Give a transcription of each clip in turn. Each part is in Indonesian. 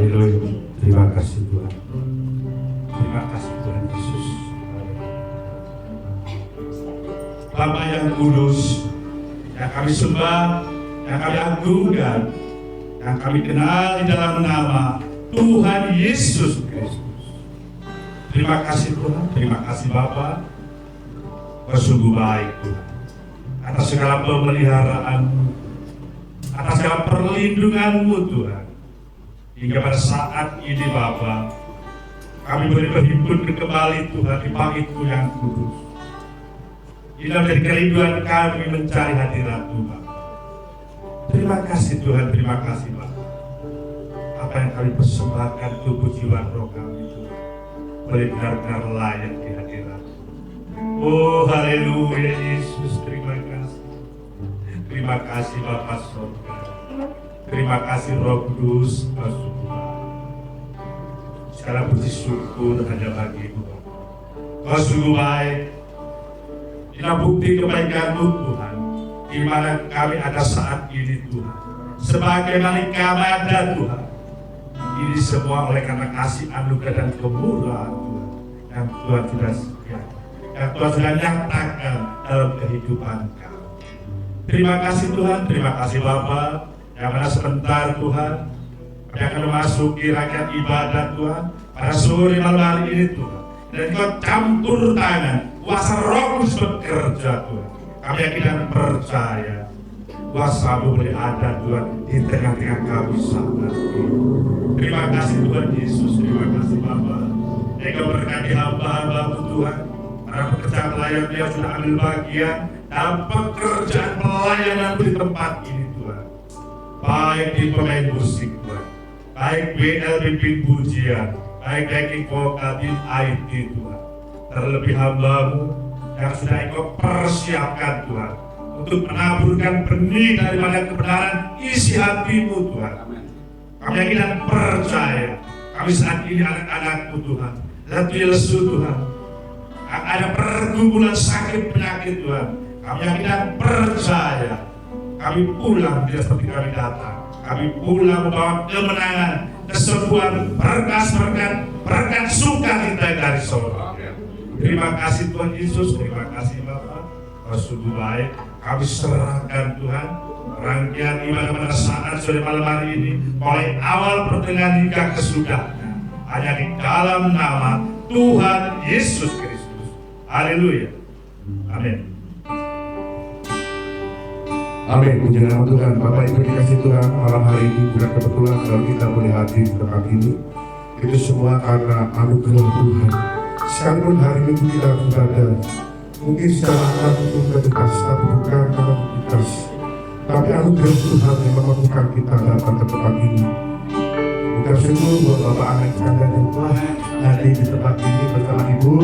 Haleluya. Terima kasih Tuhan. Terima kasih Tuhan Yesus. Bapa yang kudus, yang kami sembah, yang kami agungkan, yang kami kenal di dalam nama Tuhan Yesus Kristus. Terima kasih Tuhan, terima kasih Bapa. Kau sungguh baik Tuhan, atas segala pemeliharaan-Mu, atas segala perlindungan-Mu Tuhan. Hingga pada saat ini Bapa, kami boleh berhimpun kembali Tuhan di pagi-Mu yang kudus. Inilah menjadi kerinduan kami mencari hadirat-Mu Bapa. Terima kasih Tuhan, terima kasih Bapa. Apa yang kami persembahkan tubuh jiwa roh kami Tuhan, boleh benar-benar layak di hadirat-Mu. Oh haleluya Yesus, terima kasih. Terima kasih Bapa Surga. Terima kasih Roh Kudus, Kau sungguh baik. Segala puji syukur hanya bagi-Mu. Kau sungguh baik. Inilah bukti kebaikan-Mu Tuhan, di mana kami ada saat ini Tuhan. Sebagaimana kami ada Tuhan. Ini semua oleh karena kasih anugerah dan kemurahan Tuhan yang Tuhan sudah sediakan, yang Tuhan sudah nyatakan dalam kehidupan kami. Terima kasih Tuhan, terima kasih Bapa. Yang mana sebentar Tuhan, kami akan memasuki rangkaian ibadat Tuhan pada sore malam hari ini Tuhan. Dan Kau campur tangan, kuasa Roh Kudus bekerja Tuhan. Kami yakin dan percaya kuasa-Mu boleh ada Tuhan di tengah-tengah kami saat ini. Terima kasih Tuhan Yesus, terima kasih Bapa. Engkau berkati hamba-hamba-Mu Tuhan, para pekerja pelayan yang sudah ambil bagian dalam pekerjaan pelayanan di tempat ini Tuhan. Baik di pemain musik Tuhan, baik BL pimpin pujian, baik backing vokal tim IT Tuhan. Terlebih hamba-Mu yang sudah Engkau persiapkan Tuhan untuk menaburkan benih daripada kebenaran isi hati-Mu Tuhan. Kami yakin dan percaya kami saat ini anak-anak-Mu Tuhan, letih lesu Tuhan, ada pergumulan sakit penyakit Tuhan. Kami yakin dan percaya kami pulang tidak seperti kami datang. Kami pulang membawa kemenangan, kesembuhan, berkat sukacita dari Sorga. Terima kasih Tuhan Yesus, terima kasih Bapa. Kau sungguh baik. Kami serahkan Tuhan rangkaian ibadah pada saat sore malam hari ini, mulai awal pertengahan hingga kesudahannya, hanya di dalam nama Tuhan Yesus Kristus. Haleluya. Amin. Amin, puji nama Tuhan. Bapak Ibu dikasih Tuhan, malam hari ini bukan kebetulan kalau kita boleh hadir di tempat ini. Itu semua karena anugerah Tuhan. Sekalipun hari Minggu kita beribadah, mungkin secara aktivitas, tapi bukan aktivitas. Tapi anugerah Tuhan yang memampukan kita datang ke tempat ini. Bukan syukur buat Bapak anak sekalian yang telah hadir di tempat ini bersama Ibu.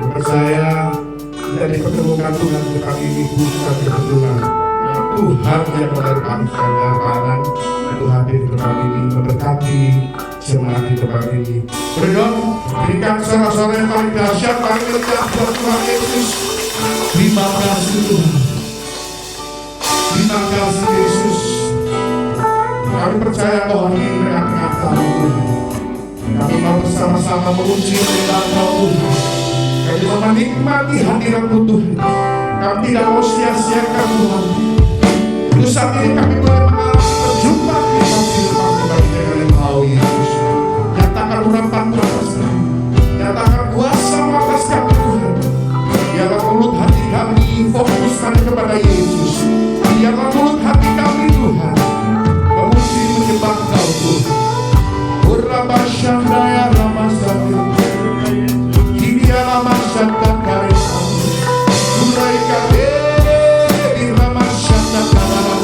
Percaya kita dipertemukan Tuhan di tempat ini bukan kebetulan. Tuhan yang menaruh kami sekalian kanan itu hadir di tempat ini, memberkati jemaat di tempat ini. Berdoa, berikan suara-suara yang paling dahsyat, paling lekat buat Tuhan Yesus. Terima kasih Tuhan. Terima kasih Yesus. Kami percaya bahwa ini tengah-tengah kami Tuhan. Kami mau bersama-sama memuji nama Tuhan. Kami mau menikmati hadirat-Mu Tuhan. Kami tidak mau sia-siakan Tuhan. Untuk saat ini kami boleh mengalami perjumpaan kita dengan Engkau Yesus. Nyatakan urapan atas kami, nyatakan kuasa atas kami Tuhan. Biarlah mulut hati kami fokuskan kepada Yesus. Biarlah mulut hati kami Tuhan memuji menyembah Engkau Tuhan. Urabashandaya ramasati, Kinia ramasata karesa, Uraikade di ramasata karasa.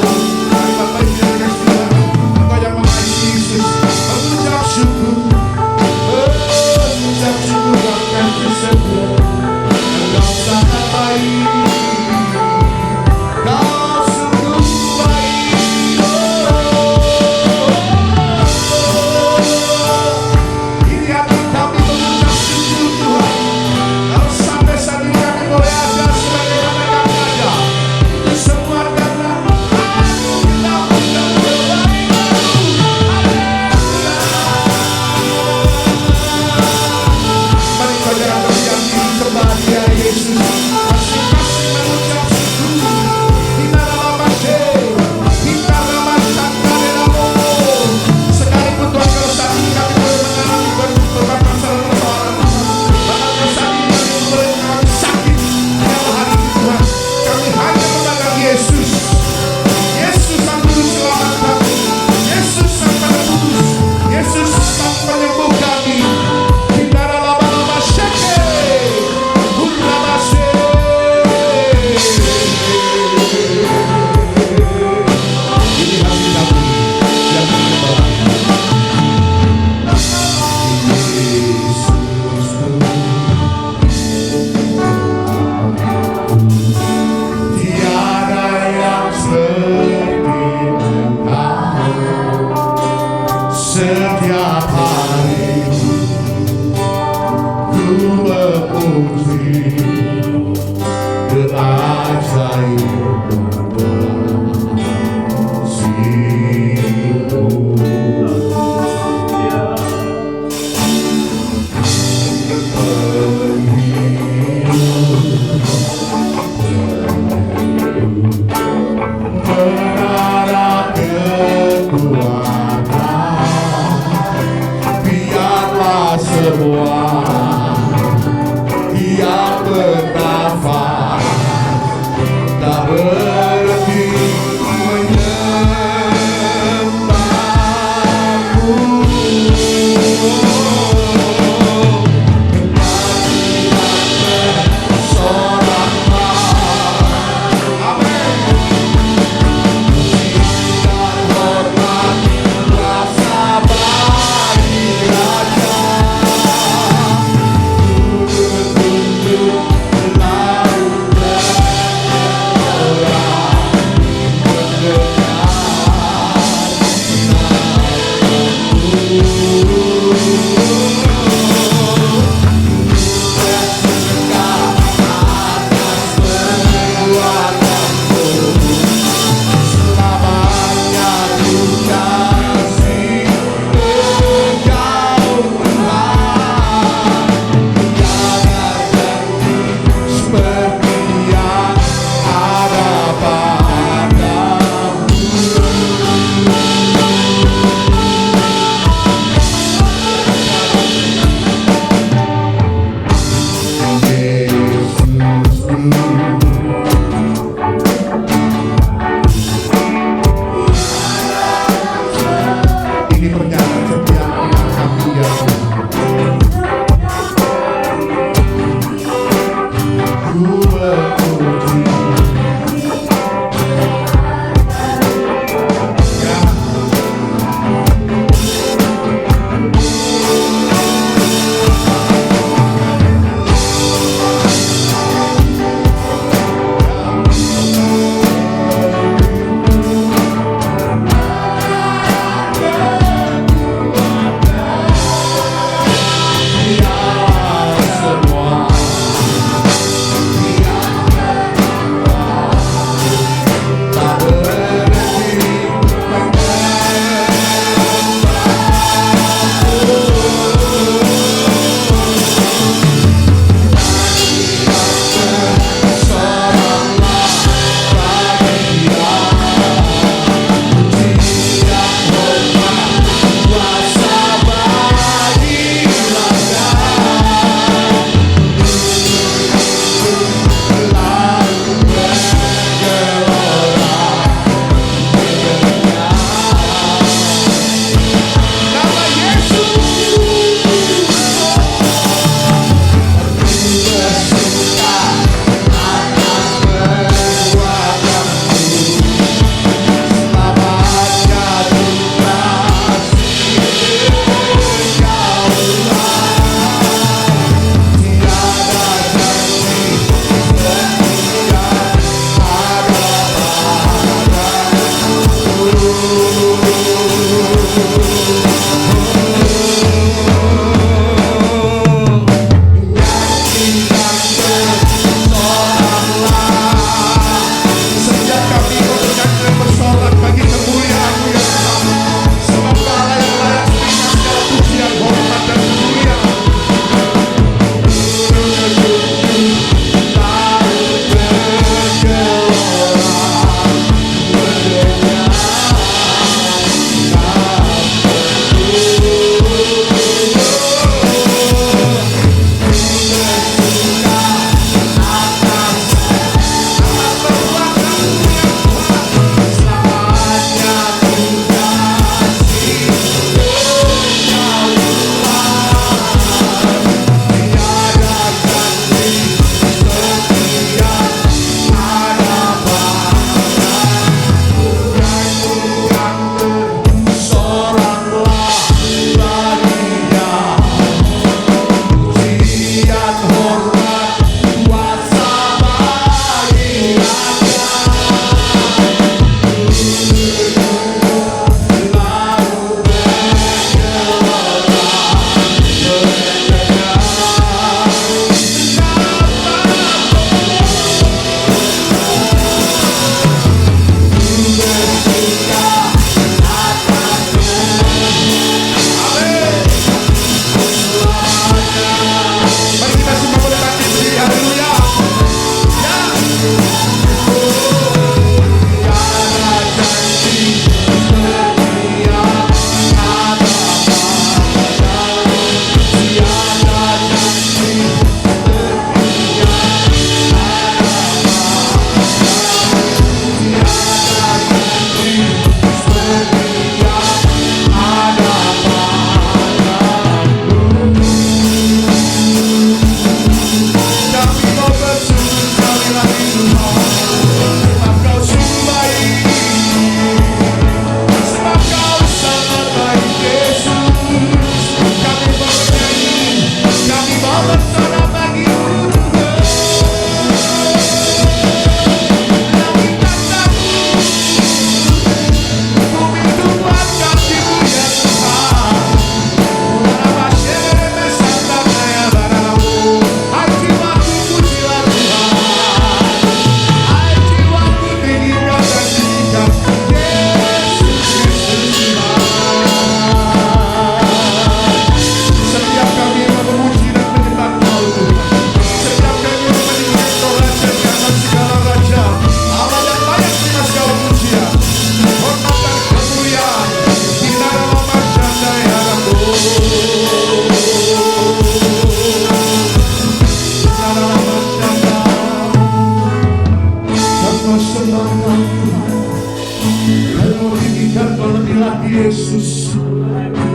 Yesus,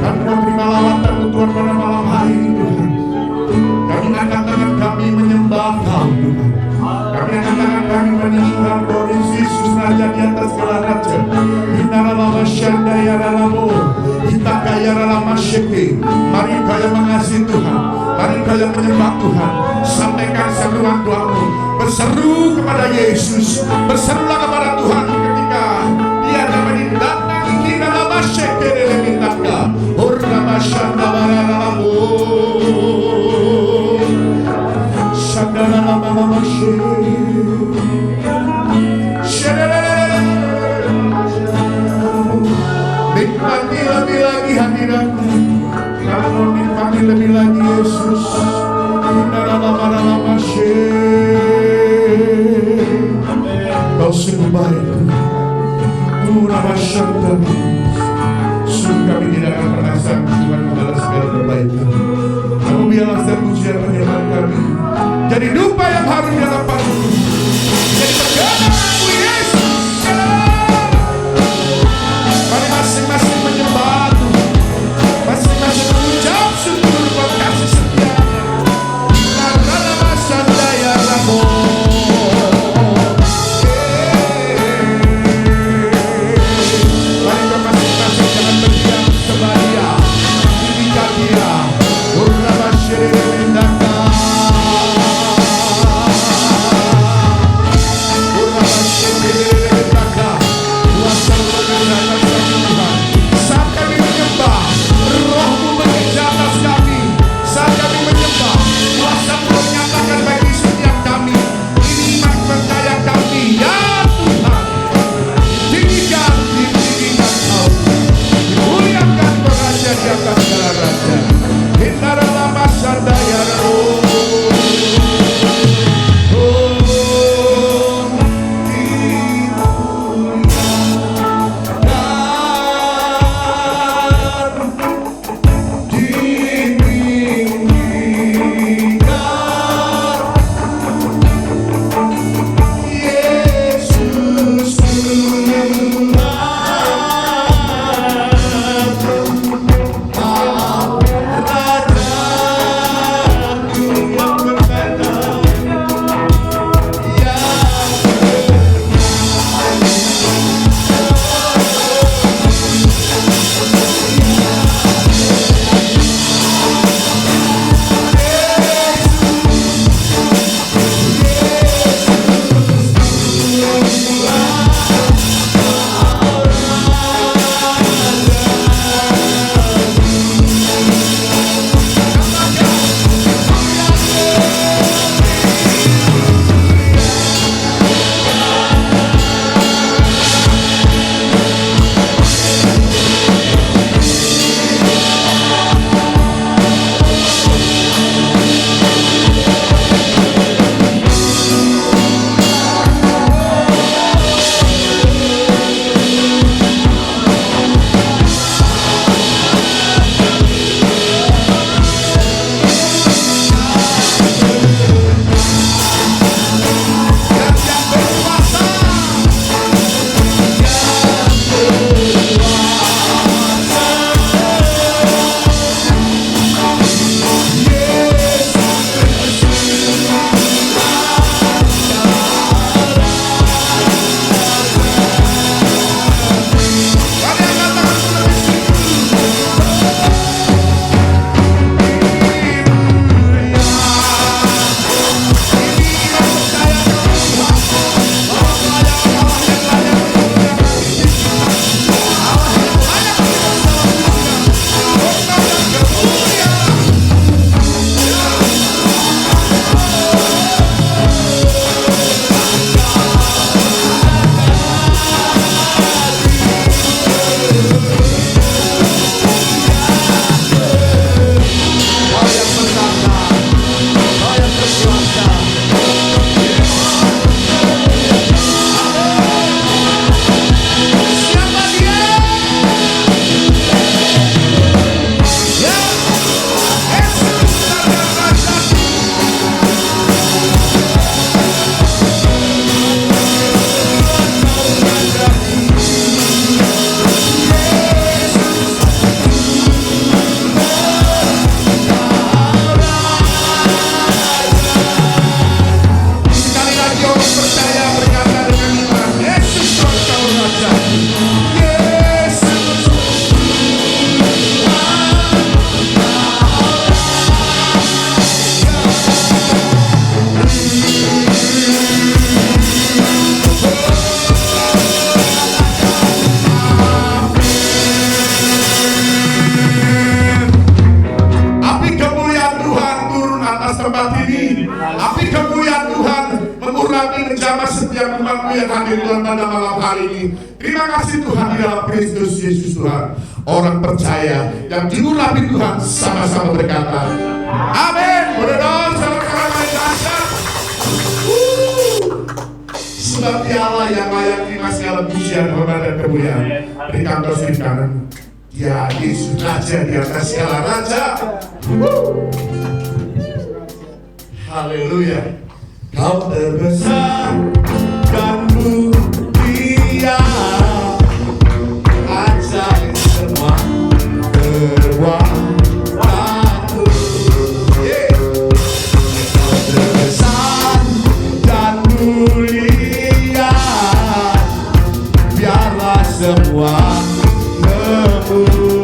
kami menerima lawatan Tuhan pada malam hari ini Tuhan. Kami angkat tangan kami menyembah Kau Tuhan. Kami angkat tangan kami menyembah Tuhan Yesus Raja di atas segala raja. Inara lama syanda ya lamo, kita kaya lama syeki. Mari kaya mengasihi Tuhan, mari kaya menyembah Tuhan. Sampaikan seruan doamu, berseru kepada Yesus, berserulah kepada Tuhan ketika Dia dapat datang kita lama syeki dari mintaka. Urna syanda baralamu, syanda lama syeki. Nikmati lebih lagi hadiratmu, kamu nikmati lebih lagi Yesus. Kau sungguh baik, sungguh kami tidak akan pernah sanggup Tuhan membalas segala kebaikan. Kamu biarlah setiap pujian penyembahan kami jadi dupa yang harum di hadapan-Mu, jadi perkenanan-Mu Yesus. Mari masing-masing menyembah Tuhan, masing-masing mengucap syukur buat kasih setia-Nya. Karena masa daya Ramu, mari kau masing-masing jangan berdiam sebelah Dia, tinggikan Dia. Urna masyiri rindaka. Anda malam hari ini. Terima kasih Tuhan di dalam Kristus Yesus Tuhan. Orang percaya yang diurapi Tuhan sama-sama berkata, amin. Berdoa sama-sama berkata, sebab Dia Allah yang layak terima segala pujian, hormat dan kemuliaan. Berikan kau sudut kanan. Ya Yesus Raja di atas segala raja. Haleluya. Kau terbesar dan mulia, ajaib semua berwaktu. Kau terbesar dan mulia, biarlah semua memujimu.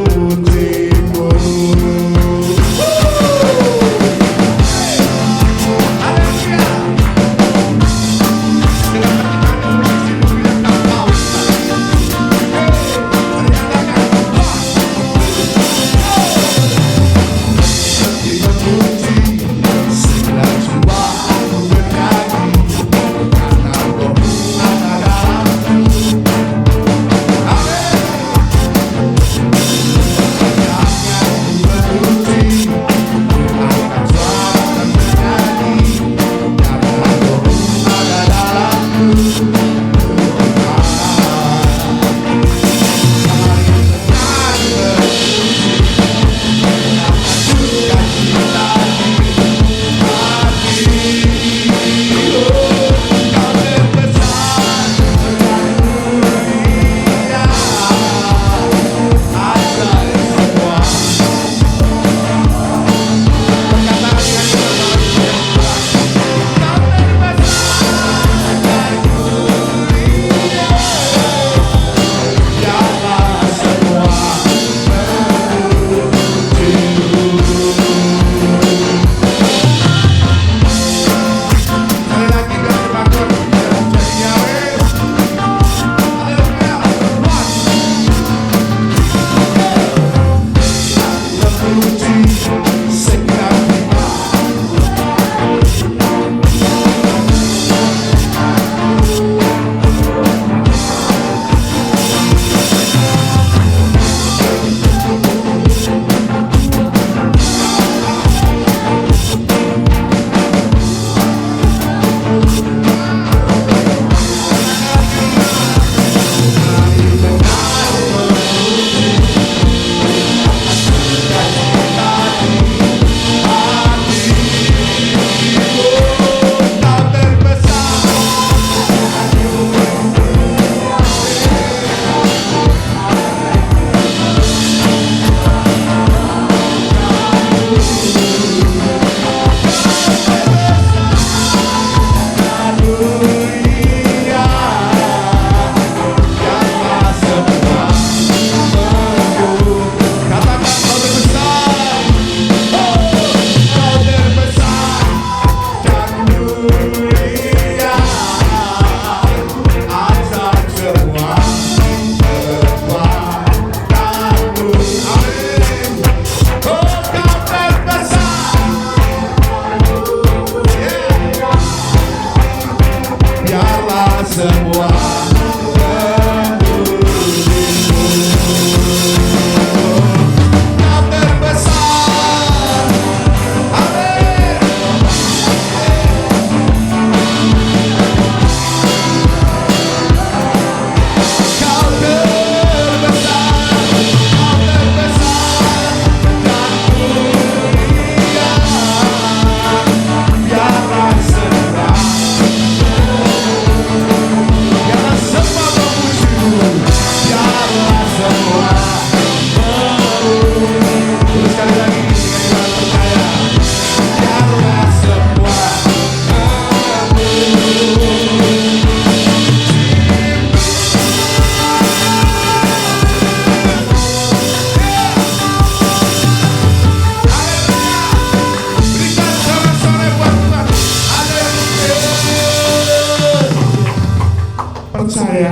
Percaya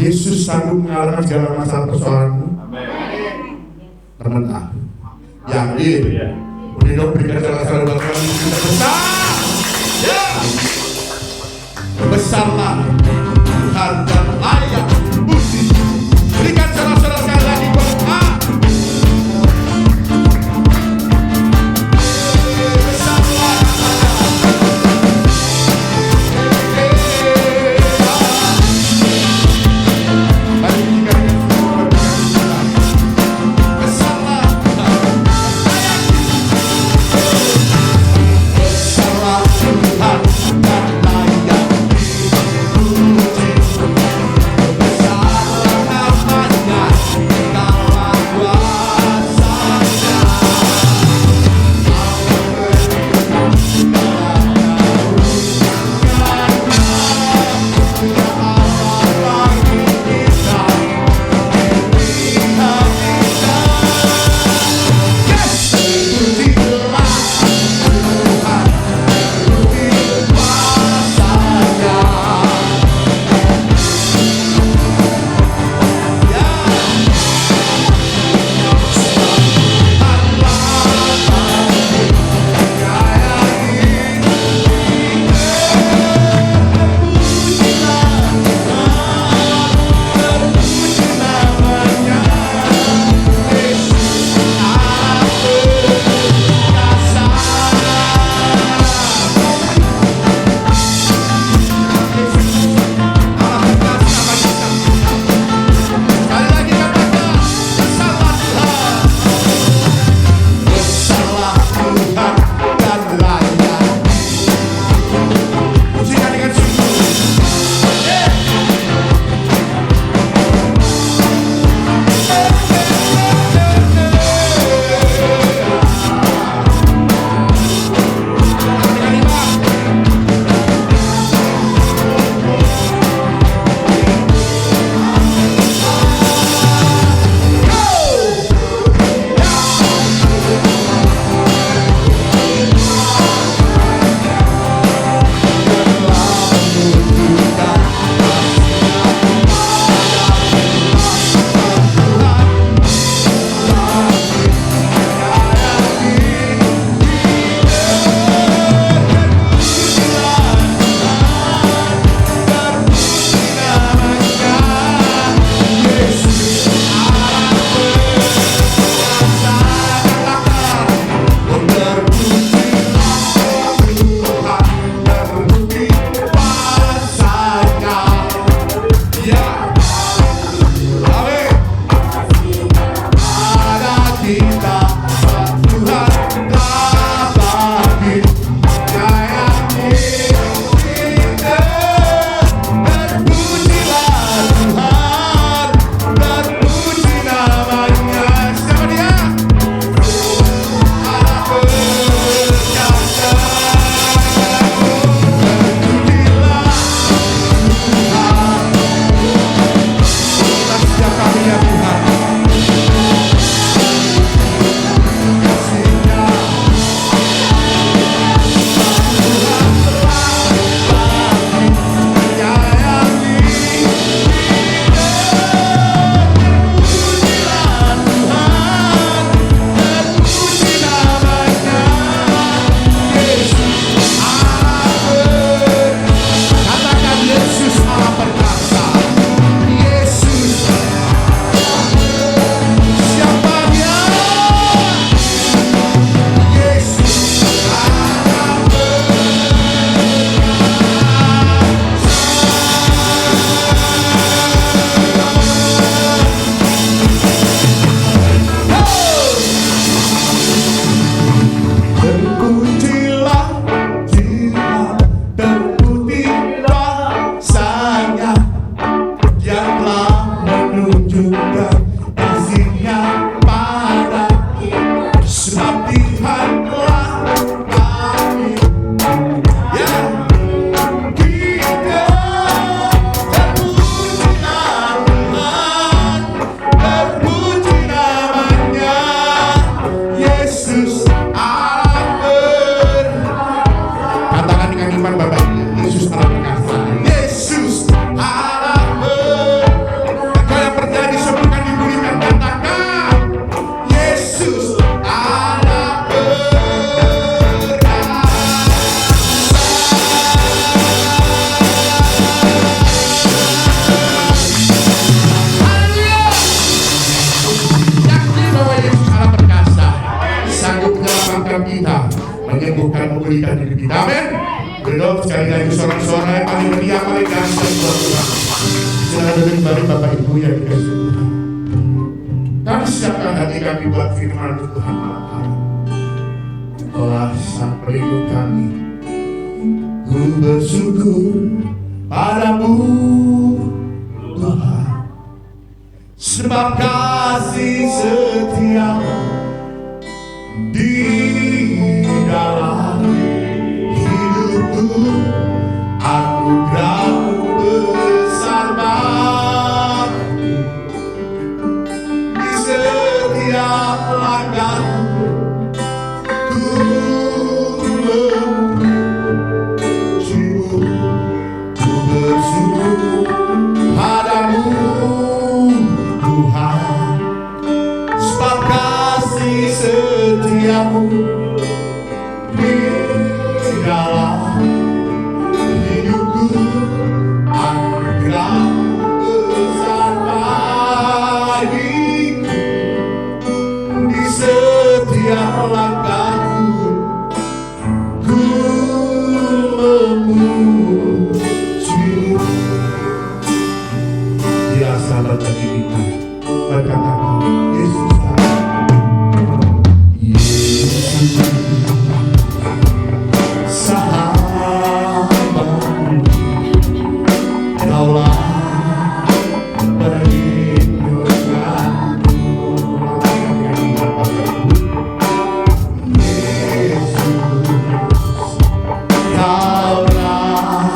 Yesus sanggup mengalahkan segala masalah persoalanmu. Teman A, yakin. Beri dong, berikan salah-salah kami kita besar. Ya, besarlah Tuhan dan layak puji. Berikan saudara-saudara sekali lagi berdoa. Sekali lagi suara-suara yang paling meriah, paling dahsyat buat Tuhan. Silakan duduk kembali Bapak Ibu yang dikasih Tuhan. Kami siapkan hati kami buat firman Tuhan malam hari. Engkaulah sang pelindung kami. Ku bersyukur padamu Tuhan, sebab kasih setiamu di dalam hidupku, anugerahmu besar bagiku. Di setiap langkahku ku memujimu, ku bersyukur padamu Tuhan, sebab kasih setiamu di dalam hidupku, anugerah besar bagiku. Di setiap langkahku ku memujimu. Dia sahabat bagi kita, berkatakan Yesus sahabatku, kaulah perlindunganku. Yesus, kau rajaku.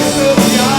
Setia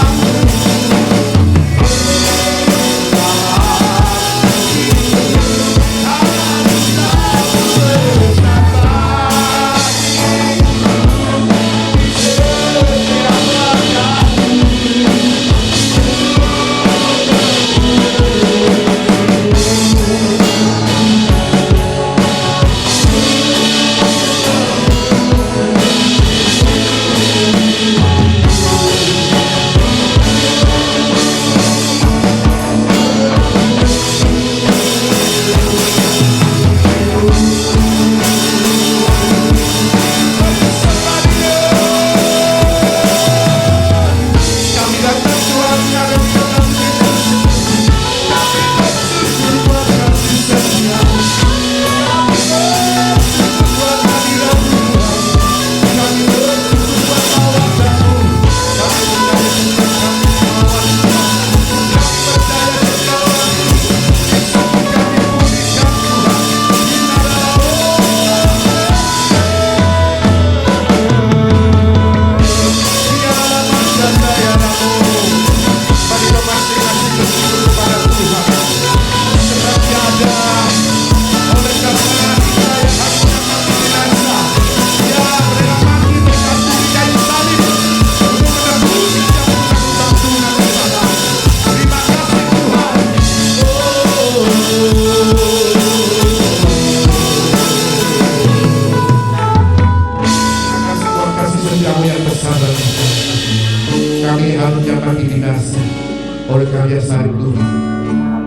kayu salib Tuhan.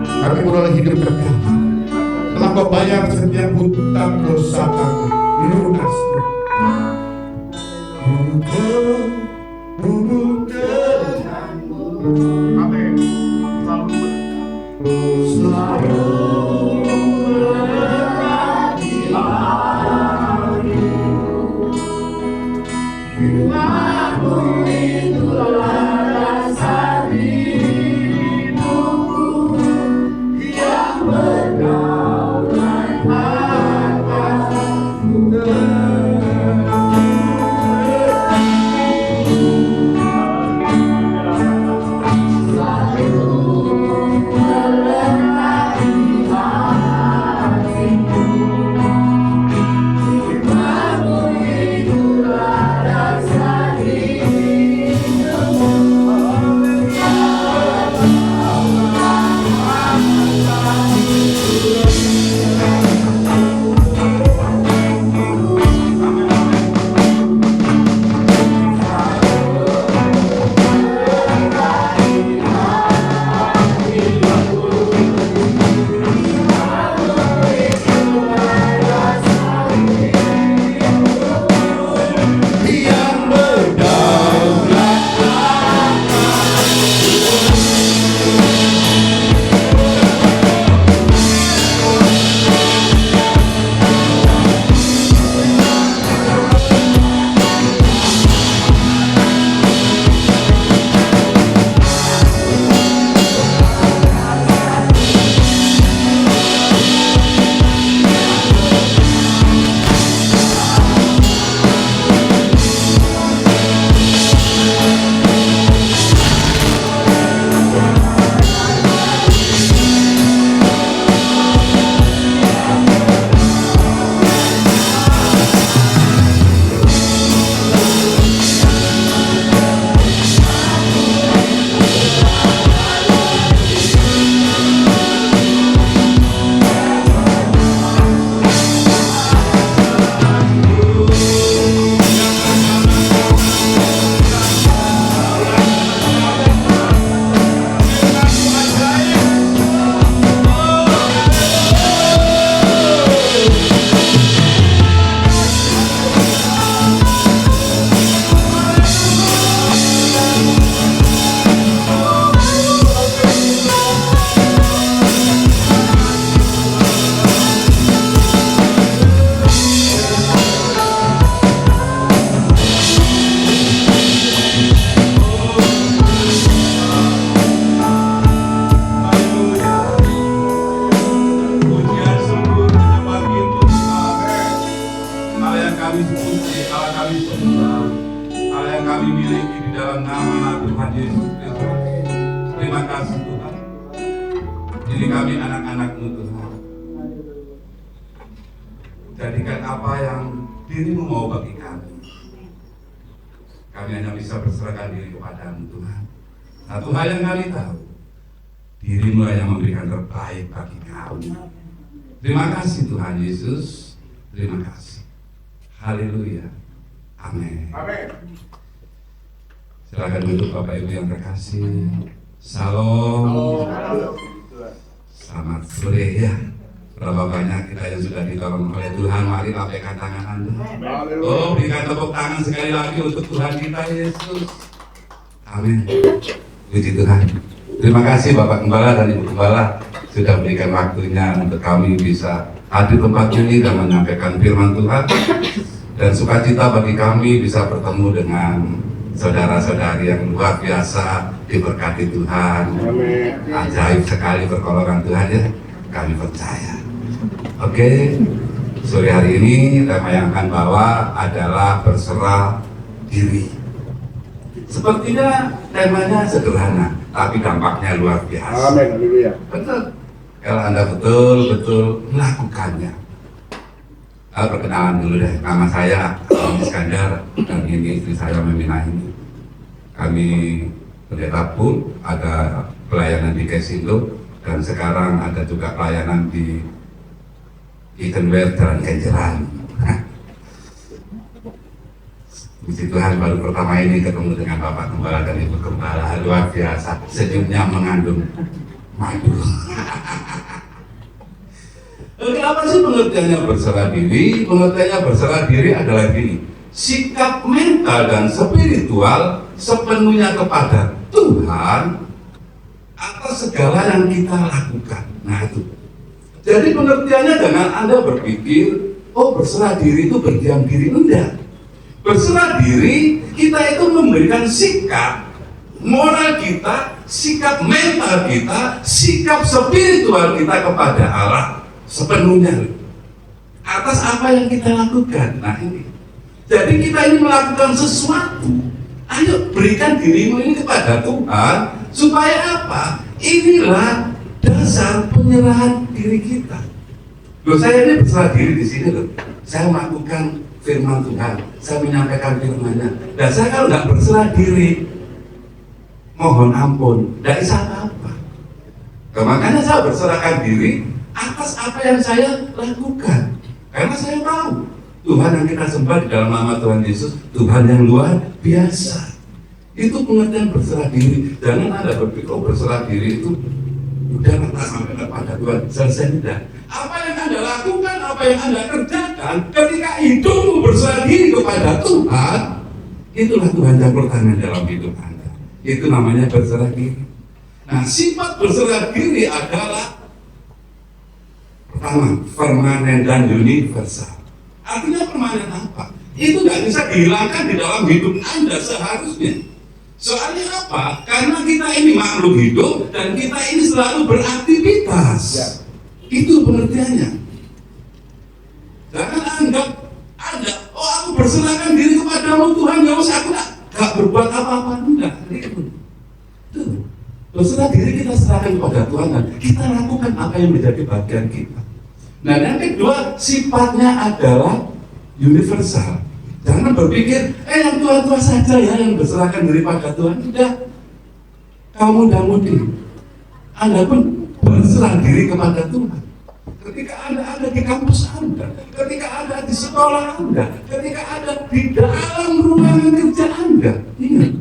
Kami mulai hidup kekal. Telah Kau bayar setiap hutang dosa kami, lunasi. Amin. Selalu berhati hati. Aku itulah rasa hidupku yang berdaulat atasku. Ini kami anak-anak-Mu Tuhan. Jadikan apa yang diri-Mu mau bagi kami. Kami hanya bisa berserahkan diri kepada-Mu Tuhan. Satu hal yang kami tahu, diri-Mu yang memberikan terbaik bagi kami. Terima kasih Tuhan Yesus. Terima kasih. Haleluya. Amin. Amin. Silakan duduk Bapak Ibu yang terkasih. Salam. Selamat sore ya. Berapa banyak kita yang sudah ditolong oleh Tuhan. Mari lambaikan tangan Anda. Oh, berikan tepuk tangan sekali lagi untuk Tuhan kita Yesus. Amin. Puji Tuhan. Terima kasih Bapak Gembala dan Ibu Gembala sudah berikan waktunya untuk kami bisa hadir tempat ini dan menyampaikan firman Tuhan. Dan sukacita bagi kami bisa bertemu dengan saudara-saudari yang luar biasa, diberkati Tuhan. Ajaib sekali pertolongan Tuhan ya, kami percaya. Oke, sore hari ini tema yang akan bawa adalah berserah diri. Sepertinya temanya sederhana, tapi dampaknya luar biasa. Amin, haleluya. Betul, kalau Anda betul-betul melakukannya. Perkenalan dulu deh, nama saya Iskandar dan ini istri saya Memina ini. Kami pendeta pun ada pelayanan di Kesindo dan sekarang ada juga pelayanan di Edenware Jalan Kenjeran. Puji Tuhan, baru pertama ini ketemu dengan Bapak Gembala dan Ibu Gembala, luar biasa, senyumnya mengandung madu. Kenapa sih pengertiannya berserah diri? Pengertiannya berserah diri adalah ini: sikap mental dan spiritual sepenuhnya kepada Tuhan atas segala yang kita lakukan. Nah itu. Jadi pengertiannya jangan Anda berpikir, oh berserah diri itu berdiam diri. Enggak. Berserah diri, kita itu memberikan sikap moral kita, sikap mental kita, sikap spiritual kita kepada Allah sepenuhnya atas apa yang kita lakukan. Nah ini, jadi kita ini melakukan sesuatu, ayo berikan dirimu ini kepada Tuhan supaya apa? Inilah dasar penyerahan diri kita. Loh, saya ini berserah diri di sini loh. Saya melakukan firman Tuhan, saya menyampaikan firman-Nya. Dan saya kalau nggak berserah diri, mohon ampun, tidak bisa apa-apa. Makanya saya berserahkan diri atas apa yang saya lakukan. Karena saya tahu Tuhan yang kita sembah di dalam nama Tuhan Yesus, Tuhan yang luar biasa. Itu pengertian berserah diri. Jangan Anda berpikir, oh berserah diri itu udah lepas sampai kepada Tuhan, selesai. Tidak. Apa yang Anda lakukan, apa yang Anda kerjakan, ketika hidupmu berserah diri kepada Tuhan, itulah Tuhan campur tangan dalam hidup Anda. Itu namanya berserah diri. Nah, sifat berserah diri adalah pertama, permanen dan universal. Artinya permanen apa? Itu nggak bisa dihilangkan di dalam hidup Anda seharusnya. Soalnya apa? Karena kita ini makhluk hidup dan kita ini selalu beraktivitas. Ya. Itu pengertiannya. Jangan anggap Anda, oh aku berserahkan diri kepadamu Tuhan, ya usah aku nggak berbuat apa-apa. Enggak. Tuh. Berserah diri kita serahkan kepada Tuhan dan kita lakukan apa yang menjadi bagian kita. Nah, yang kedua, sifatnya adalah universal. Jangan berpikir, yang tua-tua saja ya yang berserahkan diri pada Tuhan. Tidak. Kamu muda-mudi, Anda pun berserah diri kepada Tuhan. Ketika Anda ada di kampus Anda, ketika ada di sekolah Anda, ketika ada di dalam ruangan kerja Anda, ingat,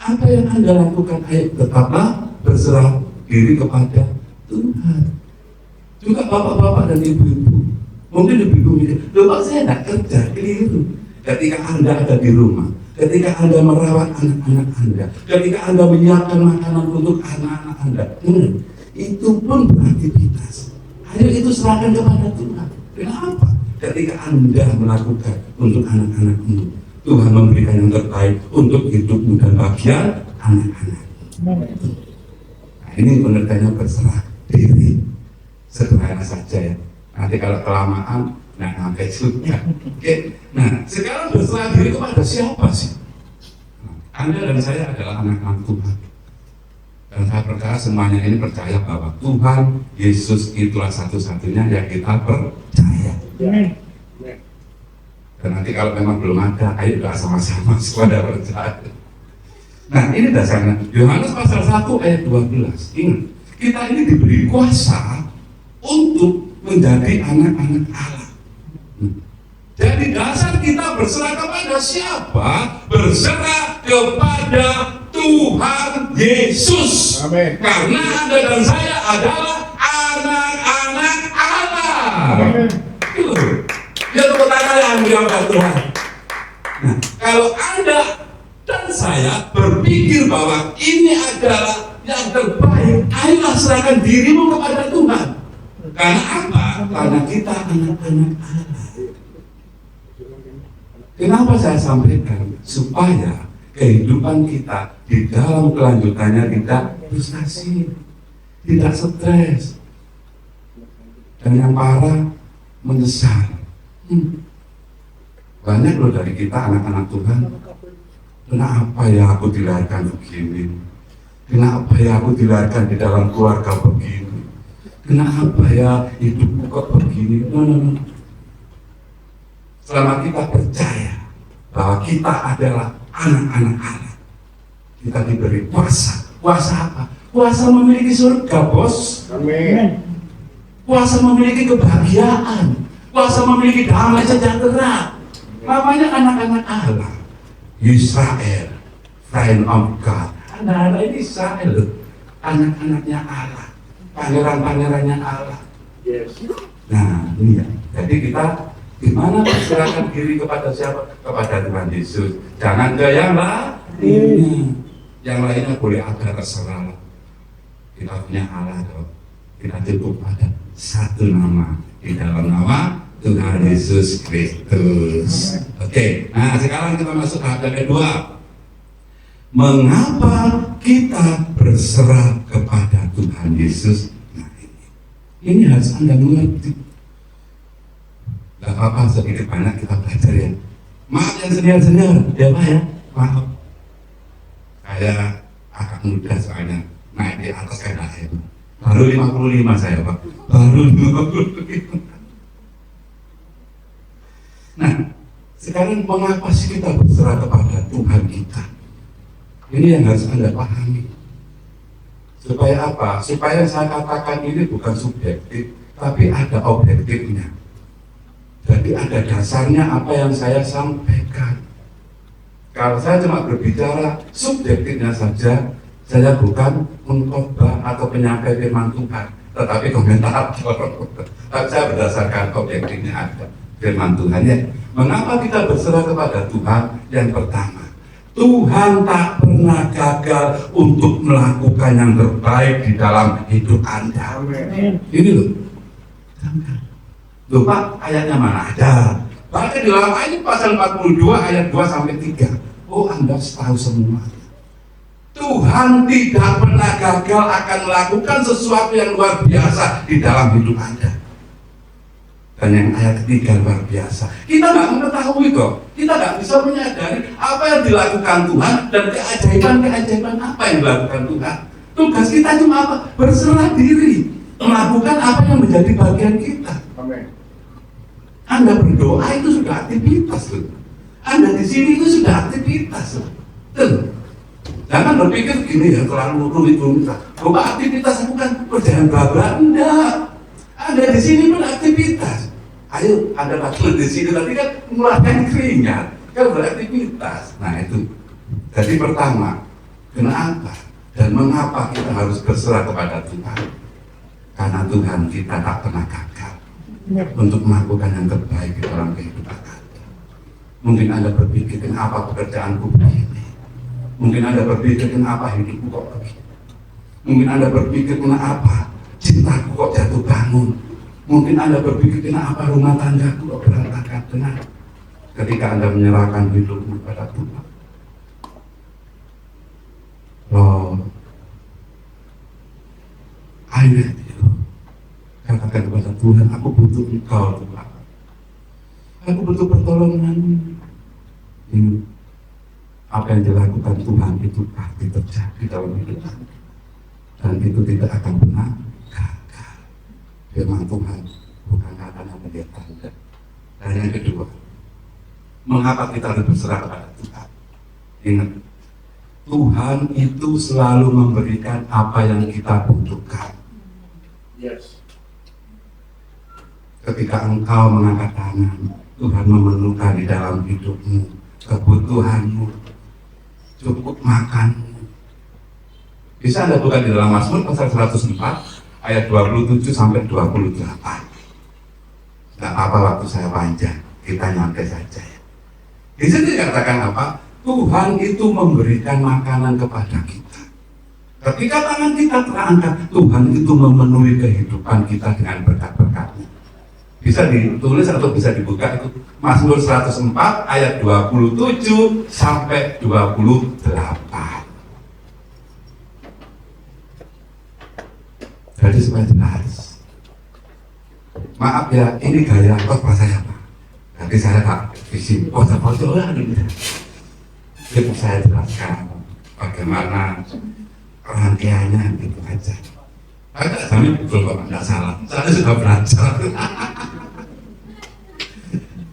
apa yang Anda lakukan, ayo tetaplah berserah diri kepada Tuhan. Juga bapak-bapak dan ibu-ibu, mungkin ibu-ibu mikir, loh Pak, saya tidak kerja, keliru. Ketika Anda ada di rumah, ketika Anda merawat anak-anak Anda, ketika Anda menyiapkan makanan untuk anak-anak Anda, itu pun beraktivitas. Ayo itu serahkan kepada Tuhan. Kenapa? Ketika Anda melakukan untuk anak-anakmu, Tuhan memberikan yang terbaik untuk hidupmu dan bagian anak-anak. Nah, ini pengertiannya berserah diri. Sederhana saja ya. Nanti kalau kelamaan, nah sampai juga. Oke. Nah, sekarang berserah diri kepada siapa sih? Anda dan saya adalah anak-anak Tuhan. Dan saya percaya semuanya ini percaya bahwa Tuhan Yesus itulah satu-satunya yang kita percaya. Dan nanti kalau memang belum ada, ayo doa sama-sama supaya percaya. Nah, ini dasarnya. Yohanes pasal 1 ayat 12. Ingat, kita ini diberi kuasa untuk menjadi anak-anak Allah. Jadi dasar kita berserah kepada siapa? Berserah kepada Tuhan Yesus. Amin. Karena Anda dan saya adalah anak-anak Allah. Amin. Ya tepuk tangan yang mulia Tuhan. Nah, kalau Anda dan saya berpikir bahwa ini adalah yang terbaik, ayolah serahkan dirimu kepada Tuhan. Karena apa? Karena kita anak-anak Allah. Kenapa saya sampaikan? Supaya kehidupan kita di dalam kelanjutannya tidak frustasi, tidak stres, dan yang parah menyesal. Banyak loh dari kita anak-anak Tuhan. Kenapa ya aku dilahirkan begini? Kenapa ya aku dilahirkan di dalam keluarga begini? Kenapa ya hidupku kok begini? No. Selama kita percaya bahwa kita adalah anak-anak Allah, kita diberi kuasa. Kuasa apa? Kuasa memiliki surga, bos. Amin. Kuasa memiliki kebahagiaan, kuasa memiliki damai sejahtera. Namanya anak-anak Allah. Israel, friend of God. Anak-anak ini Israel loh, anak-anaknya Allah, pangeran-pangerannya Allah. Nah ini ya, jadi kita gimana perserahkan diri kepada siapa? Kepada Tuhan Yesus. Jangan ke yang lain. Yang lainnya boleh ada, terserah. Kita punya Allah kok. Kita cukup pada satu nama, di dalam nama Tuhan Yesus Kristus. Oke, nah sekarang kita masuk tahap yang kedua. Mengapa kita berserah kepada Tuhan Yesus? Nah ini harus Anda mengerti. Gak apa-apa, sedikit banyak kita belajar ya. Maaf yang senior-senior, ya Pak ya, maaf. Saya agak muda soalnya, naik di atas kayak itu. Baru 55 saya Pak, baru 55. Nah, sekarang mengapa sih kita berserah kepada Tuhan kita? Ini yang harus Anda pahami. Supaya apa? Supaya saya katakan ini bukan subjektif, tapi ada objektifnya. Jadi ada dasarnya apa yang saya sampaikan. Kalau saya cuma berbicara subjektifnya saja, saya bukan mengkhotbah atau penyampai firman Tuhan, tetapi komentator. Tapi saya berdasarkan objektifnya ada firman Tuhan ya. Mengapa kita berserah kepada Tuhan? Yang pertama, Tuhan tak pernah gagal untuk melakukan yang terbaik di dalam hidup Anda. Ini loh. Loh Pak, ayatnya mana ada? Bahkan di dalam ayat pasal 42 ayat 2 sampai 3. Oh, Anda tahu semua. Tuhan tidak pernah gagal akan melakukan sesuatu yang luar biasa di dalam hidup Anda. Dan yang ayat ketiga luar biasa. Kita nggak mengetahui kok. Kita nggak bisa menyadari apa yang dilakukan Tuhan dan keajaiban-keajaiban apa yang dilakukan Tuhan. Tugas kita cuma apa? Berserah diri, melakukan apa yang menjadi bagian kita. Amin. Anda berdoa itu sudah aktivitas loh. Anda di sini itu sudah aktivitas loh. Tuh. Jangan berpikir gini ya, terlalu rumit-rumit. Bahwa aktivitas bukan kerjaan babak, enggak. Anda di sini pun aktivitas. Ayo, Anda lagi di sini tadi kan mengeluarkan keringat, kan beraktivitas. Nah itu. Jadi pertama, kenapa dan mengapa kita harus berserah kepada Tuhan? Karena Tuhan kita tak pernah gagal untuk melakukan yang terbaik di dalam kehidupan Anda. Mungkin Anda berpikir, kenapa pekerjaanku begini? Mungkin Anda berpikir, kenapa hidupku kok begini? Mungkin Anda berpikir, kenapa cintaku kok jatuh bangun? Mungkin Anda berpikir, kenapa rumah tanggaku kok berantakan? Benar, ketika Anda menyerahkan hidupmu kepada Tuhan. Lord, I need you. Katakan kepada Tuhan, aku butuh Engkau Tuhan. Aku butuh pertolongan. Ini apa yang dilakukan Tuhan itu pasti terjadi dalam hidup Anda. Dan itu tidak akan pernah gagal. Firman Tuhan bukan katanya melihat Anda. Dan yang kedua, mengapa kita harus berserah kepada Tuhan? Ingat, Tuhan itu selalu memberikan apa yang kita butuhkan. Yes. Ketika engkau mengangkat tangan, Tuhan memenuhkan di dalam hidupmu kebutuhanmu, cukup makanmu. Bisa Anda buka di dalam Mazmur pasal 104 ayat 27 sampai 28. Tidak apa waktu saya panjang, kita nyampe saja ya. Di sini dikatakan apa? Tuhan itu memberikan makanan kepada kita. Ketika tangan kita terangkat, Tuhan itu memenuhi kehidupan kita dengan berkat-berkatnya. Bisa ditulis atau bisa dibuka itu Mazmur 104 ayat 27 sampai 28. Jadi supaya jelas. Maaf ya, ini gaya khotbah saya Pak. Nanti saya tak visi foto-fotoan gitu. Jadi saya jelaskan bagaimana rangkaiannya gitu aja. Agak kami betul kok, tidak salah. Saya sudah belajar.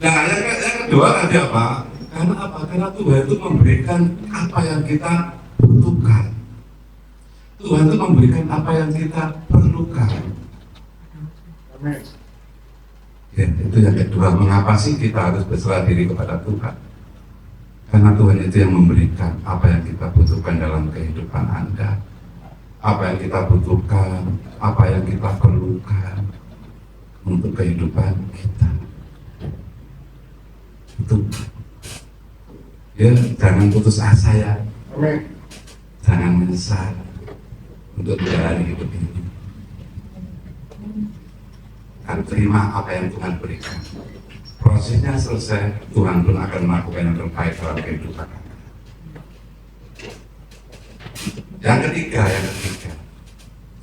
Nah, yang kedua ada apa? Karena apa? Karena Tuhan itu memberikan apa yang kita butuhkan. Tuhan itu memberikan apa yang kita perlukan. Amin. Ya, itu yang kedua. Mengapa sih kita harus berserah diri kepada Tuhan? Karena Tuhan itu yang memberikan apa yang kita butuhkan dalam kehidupan Anda, apa yang kita butuhkan, apa yang kita perlukan untuk kehidupan kita. Itu ya, jangan putus asa ya. Jangan menyesal untuk menjalani hidup ini. Dan terima apa yang Tuhan berikan. Prosesnya selesai, Tuhan pun akan melakukan yang terbaik dalam kehidupan Anda. Yang ketiga,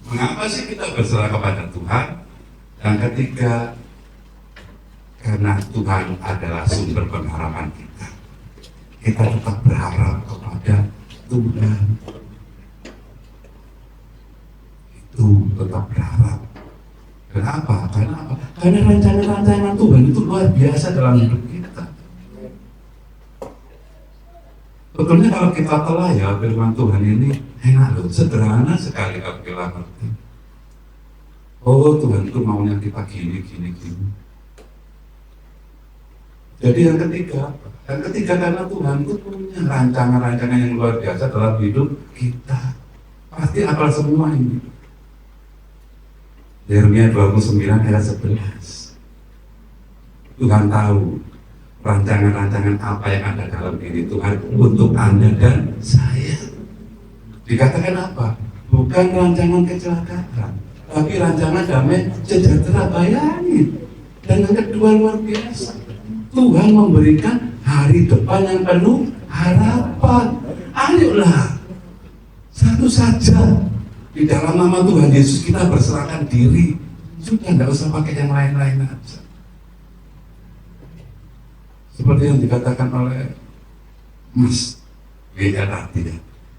mengapa sih kita berserah kepada Tuhan? Yang ketiga, karena Tuhan adalah sumber pengharapan kita. Kita tetap berharap kepada Tuhan. Itu tetap berharap. Kenapa? Karena rancangan-rancangan Tuhan itu luar biasa dalam hidup kita. Betulnya kalau kita telah ya firman Tuhan ini enak loh, sederhana sekali kalau kita ngerti. Oh, Tuhan itu maunya kita gini. Jadi yang ketiga karena Tuhan itu punya rancangan-rancangan yang luar biasa dalam hidup kita. Pasti apal semua ini. Yeremia 29 ayat 11. Tuhan tahu rancangan-rancangan apa yang ada dalam diri Tuhan untuk Anda dan saya. Dikatakan apa? Bukan rancangan kecelakaan, tapi rancangan damai sejahtera. Bayangin. Dan yang kedua luar biasa, Tuhan memberikan hari depan yang penuh harapan. Ayolah, satu saja. Di dalam nama Tuhan Yesus kita berserahkan diri. Sudah, tidak usah pakai yang lain-lain aja. Seperti yang dikatakan oleh Mas W.L. tadi ya,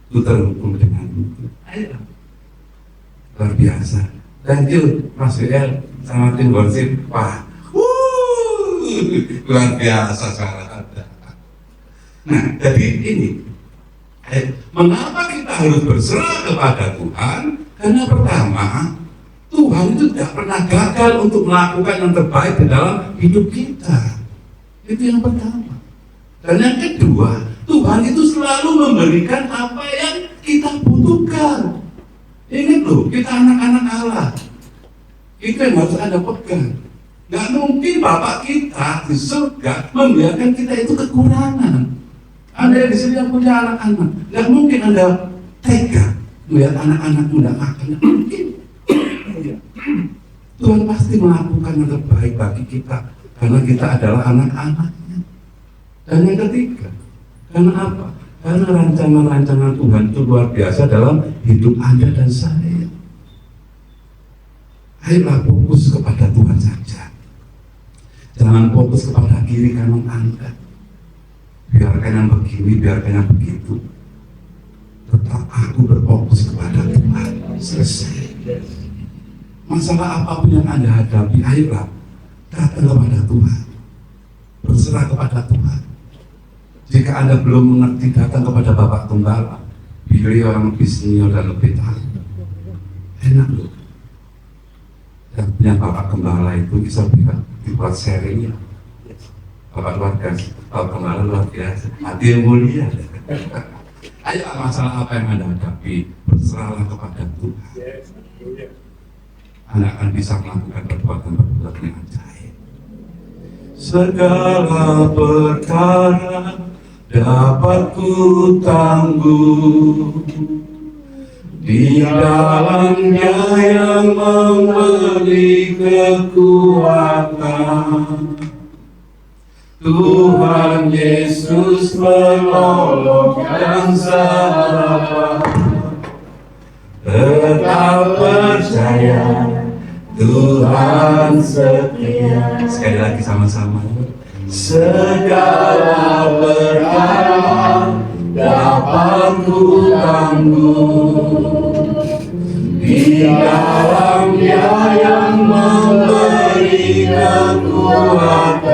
itu terhubung dengan itu. Ayo, luar biasa. Thank you Mas W.L. sama tim worship. Wah, luar biasa suara Anda. Nah, jadi ini mengapa kita harus berserah kepada Tuhan? Karena pertama, Tuhan itu tidak pernah gagal untuk melakukan yang terbaik di dalam hidup kita. Itu yang pertama. Dan yang kedua, Tuhan itu selalu memberikan apa yang kita butuhkan. Ingat loh, kita anak-anak Allah. Itu yang harus Anda pegang. Gak mungkin Bapak kita di surga membiarkan kita itu kekurangan. Anda yang di sini yang punya anak-anak, nggak mungkin Anda tega melihat anak-anakmu tidak makan. Nggak mungkin. Tuhan pasti melakukan yang terbaik bagi kita karena kita adalah anak-anaknya. Dan yang ketiga, karena apa? Karena rancangan-rancangan Tuhan itu luar biasa dalam hidup Anda dan saya. Ayolah fokus kepada Tuhan saja. Jangan fokus kepada kiri kanan Anda. Biarkan yang begini, biarkan yang begitu. Tetap aku berfokus kepada Tuhan. Selesai. Masalah apapun yang Anda hadapi, ayolah datang kepada Tuhan. Berserah kepada Tuhan. Jika Anda belum mengerti, datang kepada Bapak Gembala. Beliau yang lebih senior dan lebih tahu. Enak loh. Yang punya Bapak Gembala itu bisa dibuat sharing ya. Bapak luar biasa, Bapak Gembala luar biasa, hati yang mulia. Ayo, masalah apa yang Anda hadapi, berserahlah kepada Tuhan. Anda akan bisa melakukan perbuatan-perbuatan yang ajaib. Segala perkara dapat ku tangguh di dalam-Nya yang memberi kekuatan. Tuhan Yesus menolong dan sahabat. Tetap percaya Tuhan setia. Sekali lagi sama-sama. Segala perkara dapat ku tangguh di dalam-Nya yang memberi kekuatan.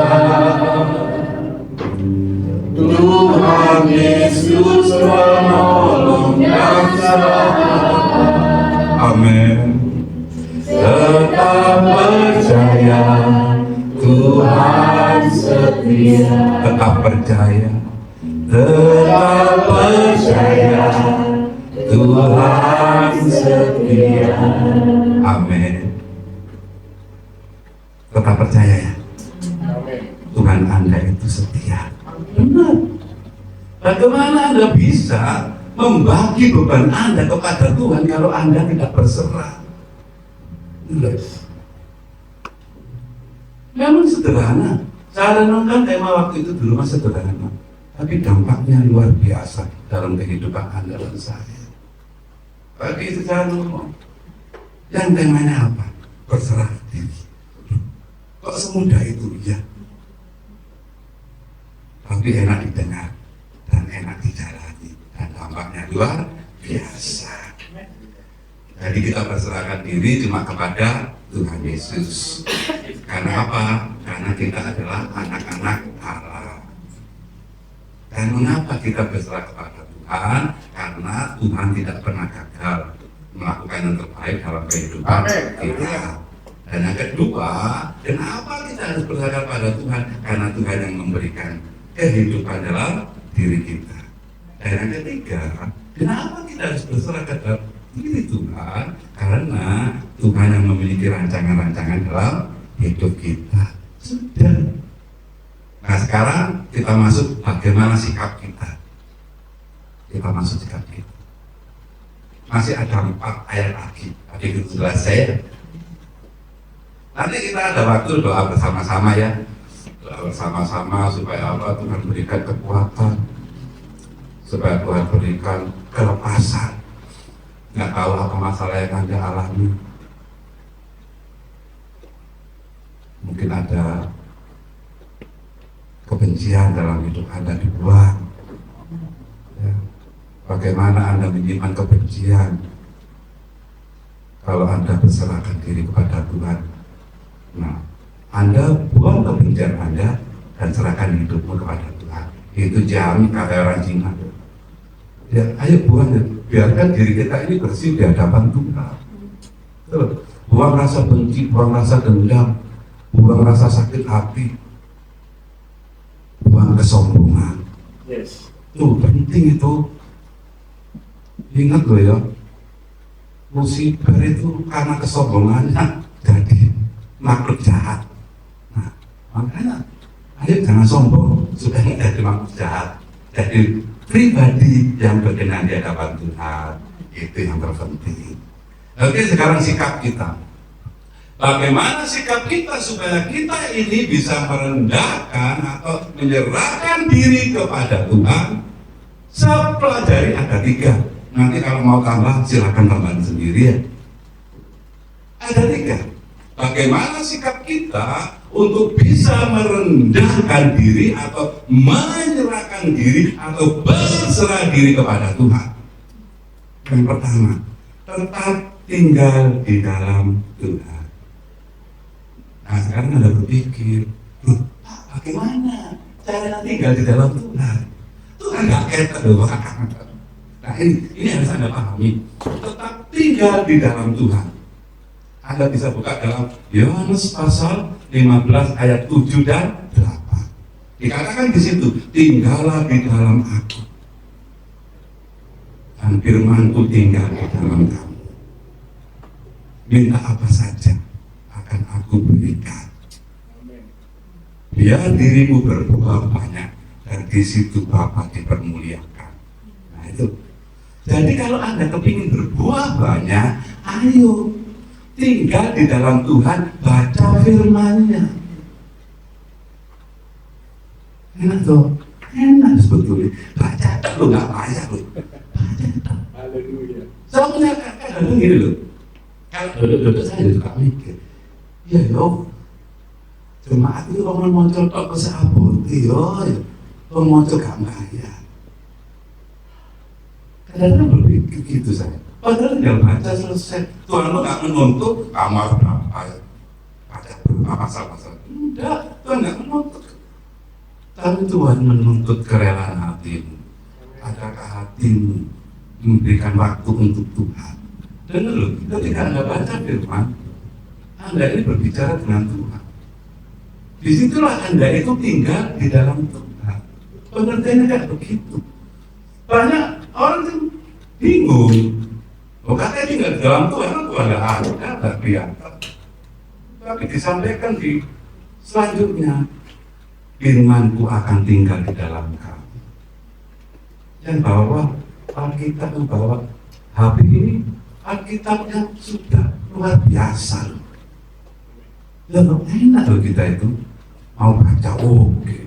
Tuhan Yesus menolong dan sahabat. Amin. Tetap percaya Tuhan setia. Tetap percaya tetap percaya Tuhan setia. Amin. Tetap percaya ya. Tuhan Anda itu setia. Benar. Bagaimana Anda bisa membagi beban Anda kepada Tuhan kalau Anda tidak berserah? Memang sederhana. Saya renungkan tema waktu itu dulu masih sederhana, tapi dampaknya luar biasa dalam kehidupan Anda dan saya. Pagi itu saya ngomong, yang temanya apa? Berserah diri. Kok semudah itu? Ya. Tapi enak didengar dan enak dijalani dan dampaknya luar biasa. Jadi kita berserahkan diri cuma kepada Tuhan Yesus. Karena apa? Karena kita adalah anak-anak Allah. Dan mengapa kita berserah kepada Tuhan? Karena Tuhan tidak pernah gagal melakukan yang terbaik dalam kehidupan kita. Dan yang kedua, kenapa kita harus berserah kepada Tuhan? Karena Tuhan yang memberikan kehidupan dalam diri kita. Dan yang ketiga, kenapa kita harus berserah kepada diri Tuhan? Karena Tuhan yang memiliki rancangan-rancangan dalam hidup kita. Sudah. Nah sekarang kita masuk bagaimana sikap kita. Kita masuk sikap kita. Masih ada 4 ayat lagi. Tadi itu selesai. Nanti kita ada waktu doa bersama-sama ya. Doa bersama-sama supaya Allah Tuhan berikan kekuatan, supaya Tuhan berikan kelepasan. Nggak tahu apa masalah yang Anda alami. Mungkin ada kebencian dalam hidup Anda, dibuang. Ya. Bagaimana Anda menyimpan kebencian kalau Anda berserahkan diri kepada Tuhan? Nah, Anda buang kebencian Anda dan serahkan hidupmu kepada Tuhan. Itu jamin kata orang Cina. Ya, ayo buang, biarkan diri kita ini bersih di hadapan Tuhan. Buang rasa benci, buang rasa dendam, buang rasa sakit hati, buang kesombongan. Yes. Itu penting itu. Ingat loh ya, musibah itu karena kesombongannya jadi makhluk jahat. Nah, makanya ayo jangan sombong supaya tidak jadi makhluk jahat. Jadi pribadi yang berkenan di hadapan Tuhan, itu yang terpenting. Oke, sekarang sikap kita. Bagaimana sikap kita supaya kita ini bisa merendahkan atau menyerahkan diri kepada Tuhan? Saya pelajari ada 3. Nanti kalau mau tambah silakan tambahin sendiri ya. Ada 3. Bagaimana sikap kita untuk bisa merendahkan diri atau menyerahkan diri atau berserah diri kepada Tuhan? Yang pertama, tetap tinggal di dalam Tuhan. Nah sekarang Anda berpikir, bagaimana cara tinggal di dalam Tuhan? Tuhan nggak ketek loh. Nah ini harus Anda pahami. Tetap tinggal di dalam Tuhan. Anda bisa buka dalam Yohanes pasal 15 ayat 7 dan 8. Dikatakan di situ, tinggallah di dalam aku, dan firman-Ku tinggal di dalam kamu. Minta apa saja akan aku berikan. Biar dirimu berbuah banyak, dan di situ Bapa dipermuliakan. Nah itu. Jadi kalau Anda kepingin berbuah banyak, ayo tinggal di dalam Tuhan, baca firman-Nya. Enak tuh, enak sebetulnya. Baca lu nggak payah lu. Baca. Haleluya. Saya punya kadang gini loh. Kalau duduk saya juga mikir, ya yo, jemaat itu kalau mau contoh ke seaboti yo, kalau mau gak bayar. Kadang-kadang berpikir gitu saya. Padahal tinggal baca selesai. Tuhan lo gak menuntut kamu harus baca berapa pasal-pasal. Enggak, Tuhan gak menuntut. Tapi Tuhan menuntut kerelaan hatimu. Adakah hatimu memberikan waktu untuk Tuhan? Dengar loh, ketika Anda baca firman, Anda ini berbicara dengan Tuhan. Disitulah Anda itu tinggal di dalam Tuhan. Pengertiannya kayak begitu. Banyak orang yang bingung. Oh, katanya tinggal di dalam Tuhan, Tuhan nggak ada, nggak kelihatan. Tapi disampaikan di selanjutnya, firman-Ku akan tinggal di dalam kamu. Yang bawa Alkitab, yang bawa HP ini, Alkitabnya sudah luar biasa. Loh, enak loh kita itu. Mau baca, oke.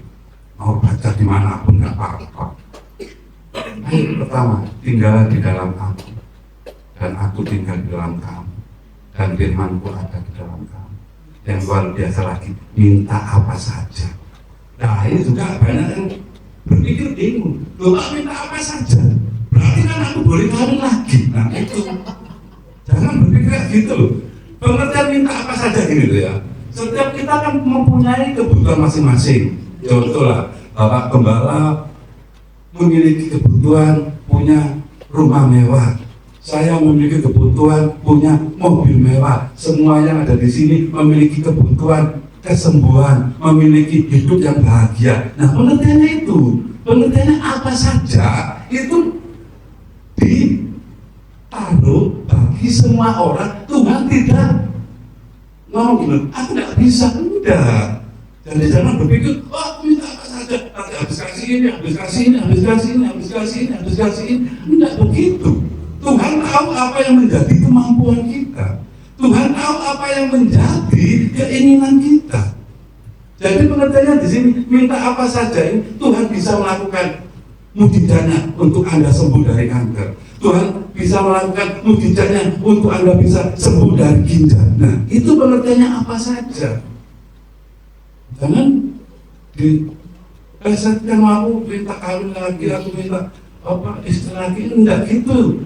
Mau baca dimanapun nggak apa-apa. Yang pertama, tinggal di dalam aku, dan aku tinggal di dalam kamu, dan firman-Ku ada di dalam kamu. Yang luar biasa lagi, minta apa saja. Nah, ini juga banyak yang berpikir bingung. Loh, Pak, minta apa saja? Berarti kan aku boleh kawin lagi. Nah, itu jangan berpikir kayak gitu loh. Pengertian minta apa saja gini loh ya. Setiap kita kan mempunyai kebutuhan masing-masing. Contoh lah, Bapak Gembala memiliki kebutuhan punya rumah mewah. Saya memiliki kebutuhan punya mobil mewah. Semua yang ada di sini memiliki kebutuhan kesembuhan, memiliki hidup yang bahagia. Nah, pengertiannya itu, pengertiannya apa saja itu ditaruh bagi semua orang. Tuhan tidak ngomong, aku tidak bisa, enggak. Jadi jangan berpikir, oh aku minta apa saja, nanti habis kasih ini, habis kasih ini, habis kasih ini, habis kasih ini, habis kasih ini. Enggak begitu. Tuhan tahu apa yang menjadi kemampuan kita. Tuhan tahu apa yang menjadi keinginan kita. Jadi pengertiannya di sini, minta apa saja ini Tuhan bisa melakukan mujizatnya untuk Anda sembuh dari kanker. Tuhan bisa melakukan mujizatnya untuk Anda bisa sembuh dari ginjal. Nah, itu pengertiannya apa saja. Jangan diplesetkan, aku minta kawin lagi, aku minta apa istri lagi, enggak gitu.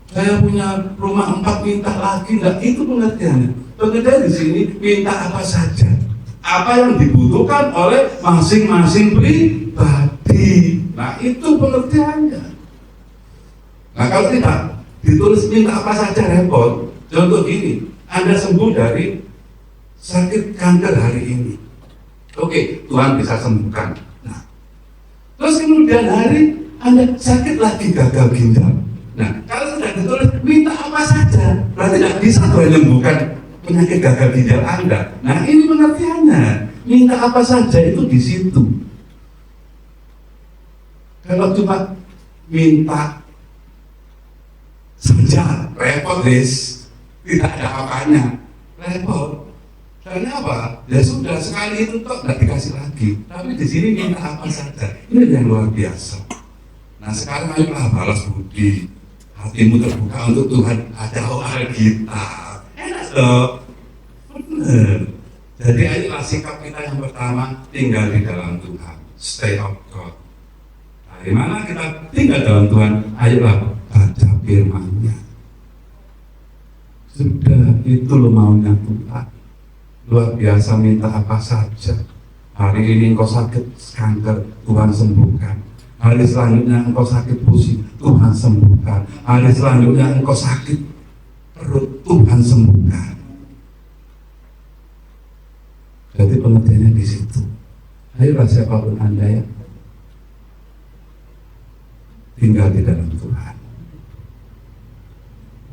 Saya punya rumah 4 minta lagi, enggak itu pengertiannya. Pengertian di sini minta apa saja, apa yang dibutuhkan oleh masing-masing pribadi. Nah, itu pengertiannya. Nah, kalau tidak ditulis minta apa saja repot. Contoh gini, Anda sembuh dari sakit kanker hari ini. Oke, Tuhan bisa sembuhkan. Nah, terus kemudian hari Anda sakit lagi gagal ginjal. Nah, kalau sudah ditulis minta apa saja, berarti tidak bisa Tuhan menyembuhkan penyakit gagal ginjal Anda. Nah, ini pengertiannya. Minta apa saja itu di situ. Kalau cuma minta saja, repot guys. Tidak ada apanya, repot. Karena apa? Ya sudah, sekali itu toh tidak dikasih lagi. Tapi di sini minta apa saja. Ini yang luar biasa. Nah, sekarang ayolah balas budi. Hatimu terbuka untuk Tuhan. Ada Alkitab. Enak loh. Benar. Jadi ayolah sikap kita yang pertama, tinggal di dalam Tuhan. Stay of God. Nah, di mana kita tinggal dalam Tuhan? Ayolah baca firman-Nya. Sudah, itu loh maunya Tuhan. Luar biasa, minta apa saja. Hari ini engkau sakit kanker, Tuhan sembuhkan. Hari selanjutnya engkau sakit pusing, Tuhan sembuhkan. Hari selanjutnya engkau sakit perut, Tuhan sembuhkan. Jadi pengertiannya di situ. Ayolah siapapun Anda ya, tinggal di dalam Tuhan.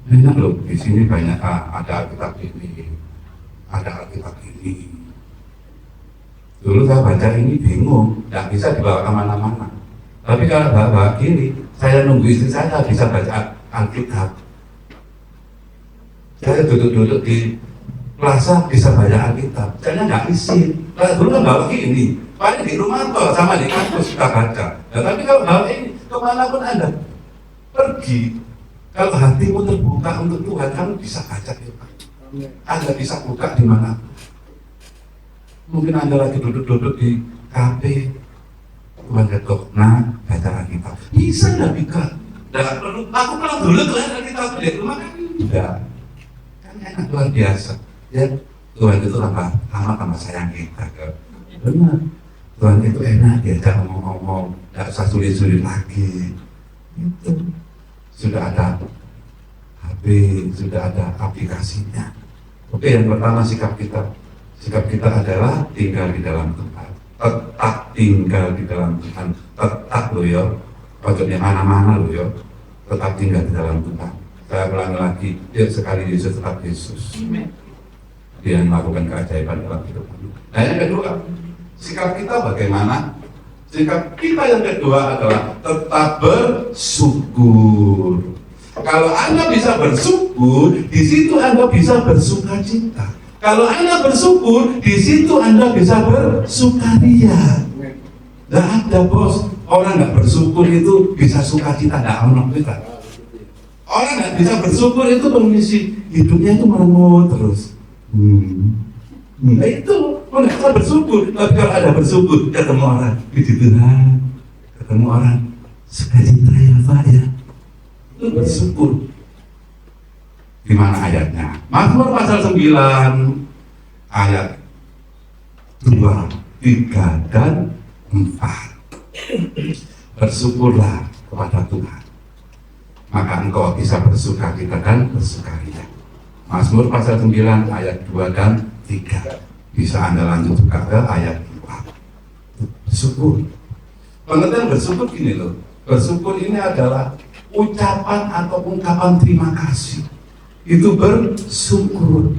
Enak loh, di sini banyak ada Alkitab ini, ada Alkitab ini. Dulu saya baca ini bingung, tidak bisa dibawa kemana-mana. Tapi kalau bawa gini, saya nunggu istri saya bisa baca Alkitab. Saya duduk-duduk di plaza bisa baca Alkitab. Saya nggak isi. Kalau dulu kan bawa gini, paling di rumah toh sama di kampus kita baca. Nah, tapi kalau bawa ini, kemanapun Anda pergi, kalau hatimu terbuka untuk Tuhan, kamu bisa baca Alkitab. Anda bisa buka di mana. Mungkin Anda lagi duduk-duduk di kafe, Tuhan ketok, nah baca Alkitab. Bisa nggak bisa? Nggak perlu. Aku pulang dulu tuh Alkitab di rumah kan tidak. Kan enak, luar biasa. Ya, Tuhan itu tambah sayang kita. Benar. Tuhan itu enak, diajak ngomong-ngomong, nggak usah sulit-sulit lagi. Itu sudah ada HP, sudah ada aplikasinya. Oke, yang pertama sikap kita adalah tinggal di dalam Tuhan. tetap tinggal di dalam Tuhan, tetap loh ya, pokoknya mana-mana loh ya, tetap tinggal di dalam Tuhan. Saya ulangi lagi, dia sekali Yesus tetap Yesus. Dia melakukan keajaiban dalam hidup. Nah yang kedua, sikap kita bagaimana? Sikap kita yang kedua adalah tetap bersyukur. Kalau Anda bisa bersyukur, di situ Anda bisa bersukacita. Kalau Anda bersyukur, di situ Anda bisa bersukaria. Tidak ada bos, orang nggak bersyukur itu bisa sukacita, tidak ono kita. Orang nggak bisa bersyukur itu kondisi hidupnya itu merengut terus. Nah itu, orang nggak bisa bersyukur. Tapi kalau ada bersyukur, ketemu orang, puji Tuhan, ketemu orang, sukacita ya Pak ya. Itu bersyukur. Di mana ayatnya? Mazmur pasal 9 ayat 2, 3 dan 4. Bersyukurlah kepada Tuhan, maka engkau bisa bersukacita dan bersukaria. Mazmur pasal 9 ayat 2 dan 3. Bisa Anda lanjut juga ke ayat 4. Bersyukur. Pengertian bersyukur gini loh. Bersyukur ini adalah ucapan atau ungkapan terima kasih. Itu bersyukur.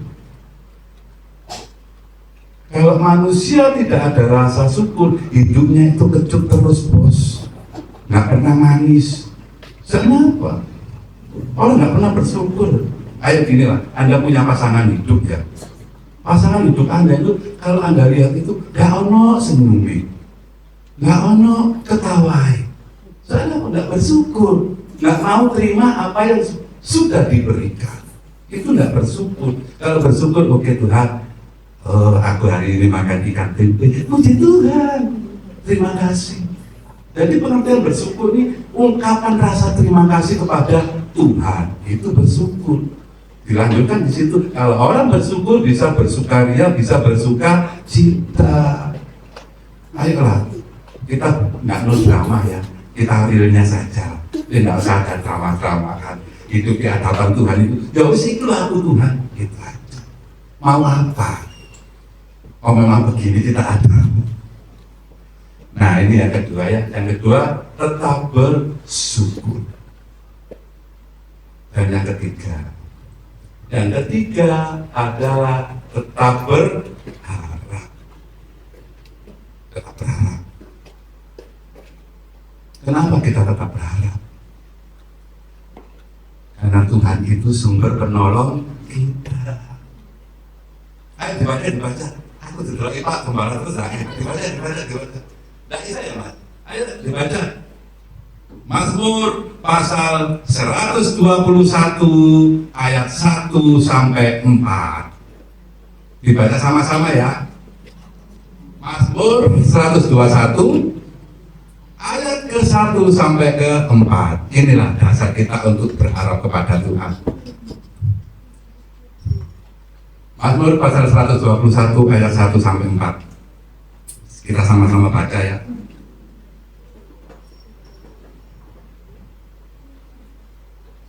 Kalau manusia tidak ada rasa syukur, hidupnya itu kecut terus bos, nggak pernah manis. Kenapa? Orang nggak pernah bersyukur. Ayo gini lah, Anda punya pasangan hidup ya. Pasangan hidup Anda itu, kalau Anda lihat itu, nggak ono senyumi, nggak ono ketawai. Soalnya nggak bersyukur, nggak mau terima apa yang sudah diberikan. Itu nggak bersyukur. Kalau bersyukur, oke Tuhan, aku hari ini makan ikan tempe, puji Tuhan, terima kasih. Jadi pengertian bersyukur ini ungkapan rasa terima kasih kepada Tuhan, itu bersyukur. Dilanjutkan di situ, kalau orang bersyukur bisa bersukaria, bisa bersuka cita. Ayolah, kita nggak nol drama ya, kita realnya saja, tidak usah ada drama-drama kan. Hidup di hadapan Tuhan itu, ya wis itulah aku Tuhan, gitu aja. Mau apa? Oh memang begini kita ada. Nah ini yang kedua ya. Yang kedua, tetap bersyukur. Dan yang ketiga adalah tetap berharap. Tetap berharap. Kenapa kita tetap berharap? Karena Tuhan itu sumber penolong kita. Ayo dibaca. Aku dulu Pak Gembala terus dibaca. Tidak bisa ya Mas? Ayo dibaca. Mazmur pasal 121 ayat 1 sampai 4. Dibaca sama-sama ya. Mazmur 121 ayat ke-1 sampai ke-4. Inilah dasar kita untuk berharap kepada Tuhan. Mazmur pasal 121 ayat 1 sampai 4. Kita sama-sama baca ya.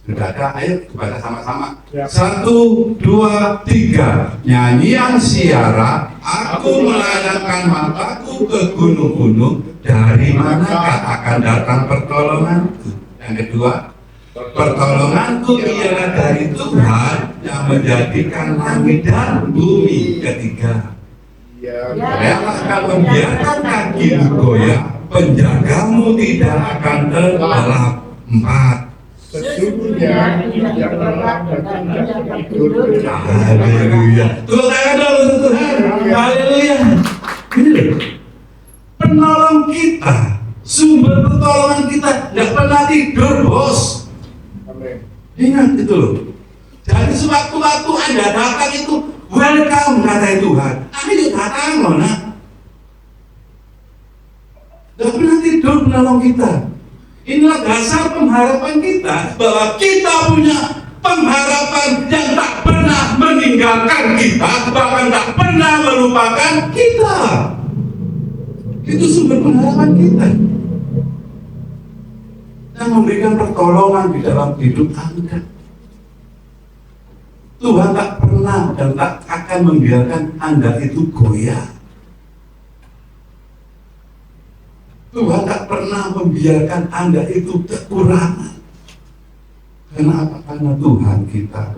Sudah ada, ayo baca sama-sama. 1, 2, 3. Nyanyian siara, aku melayangkan mataku ke gunung-gunung. Dari manakah akan datang pertolonganku? Yang kedua, pertolonganku ialah dari Tuhan yang menjadikan langit dan bumi. Ketiga, Dia akan membiarkan kakimu goyah, penjagamu tidak akan terlelap. 4, sesungguhnya tidak pernah bertindak tidur. haleluya. Tepuk tangan dulu untuk Tuhan. Haleluya. Ini loh, penolong kita, sumber pertolongan kita tidak pernah tidur bos. Ingat itu loh. Jadi sewaktu-waktu Anda datang itu welcome kata Tuhan. Ayo datang mana? Tidak pernah tidur penolong kita. Inilah dasar pengharapan kita, bahwa kita punya pengharapan yang tak pernah meninggalkan kita, bahkan tak pernah melupakan kita. Itu sumber pengharapan kita yang memberikan pertolongan di dalam hidup Anda. Tuhan tak pernah dan tak akan membiarkan Anda itu goyah. Tuhan tak pernah membiarkan Anda itu kekurangan. Kenapa? Karena Tuhan kita,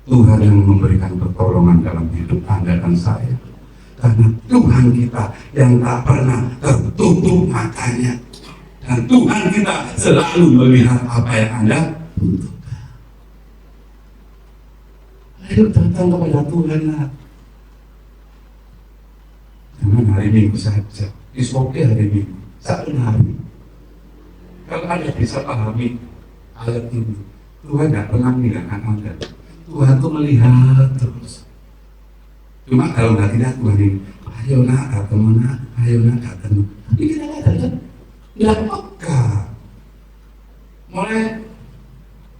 Tuhan yang memberikan pertolongan dalam hidup Anda dan saya. Karena Tuhan kita yang tak pernah tertutup matanya. Dan Tuhan kita selalu melihat apa yang Anda butuhkan. Ayo datang kepada Tuhan lah. Jangan hari Minggu saja. Iswoke hari Minggu. Satu hari. Kalau Anda bisa pahami ayat ini, Tuhan tidak pernah meninggalkan Anda. Tuhan tuh melihat terus. Cuma kalau hatinya Tuhan ini, ayo nak ketemu nak, ayo nak ketemu. Ini kita nggak peka. Mulai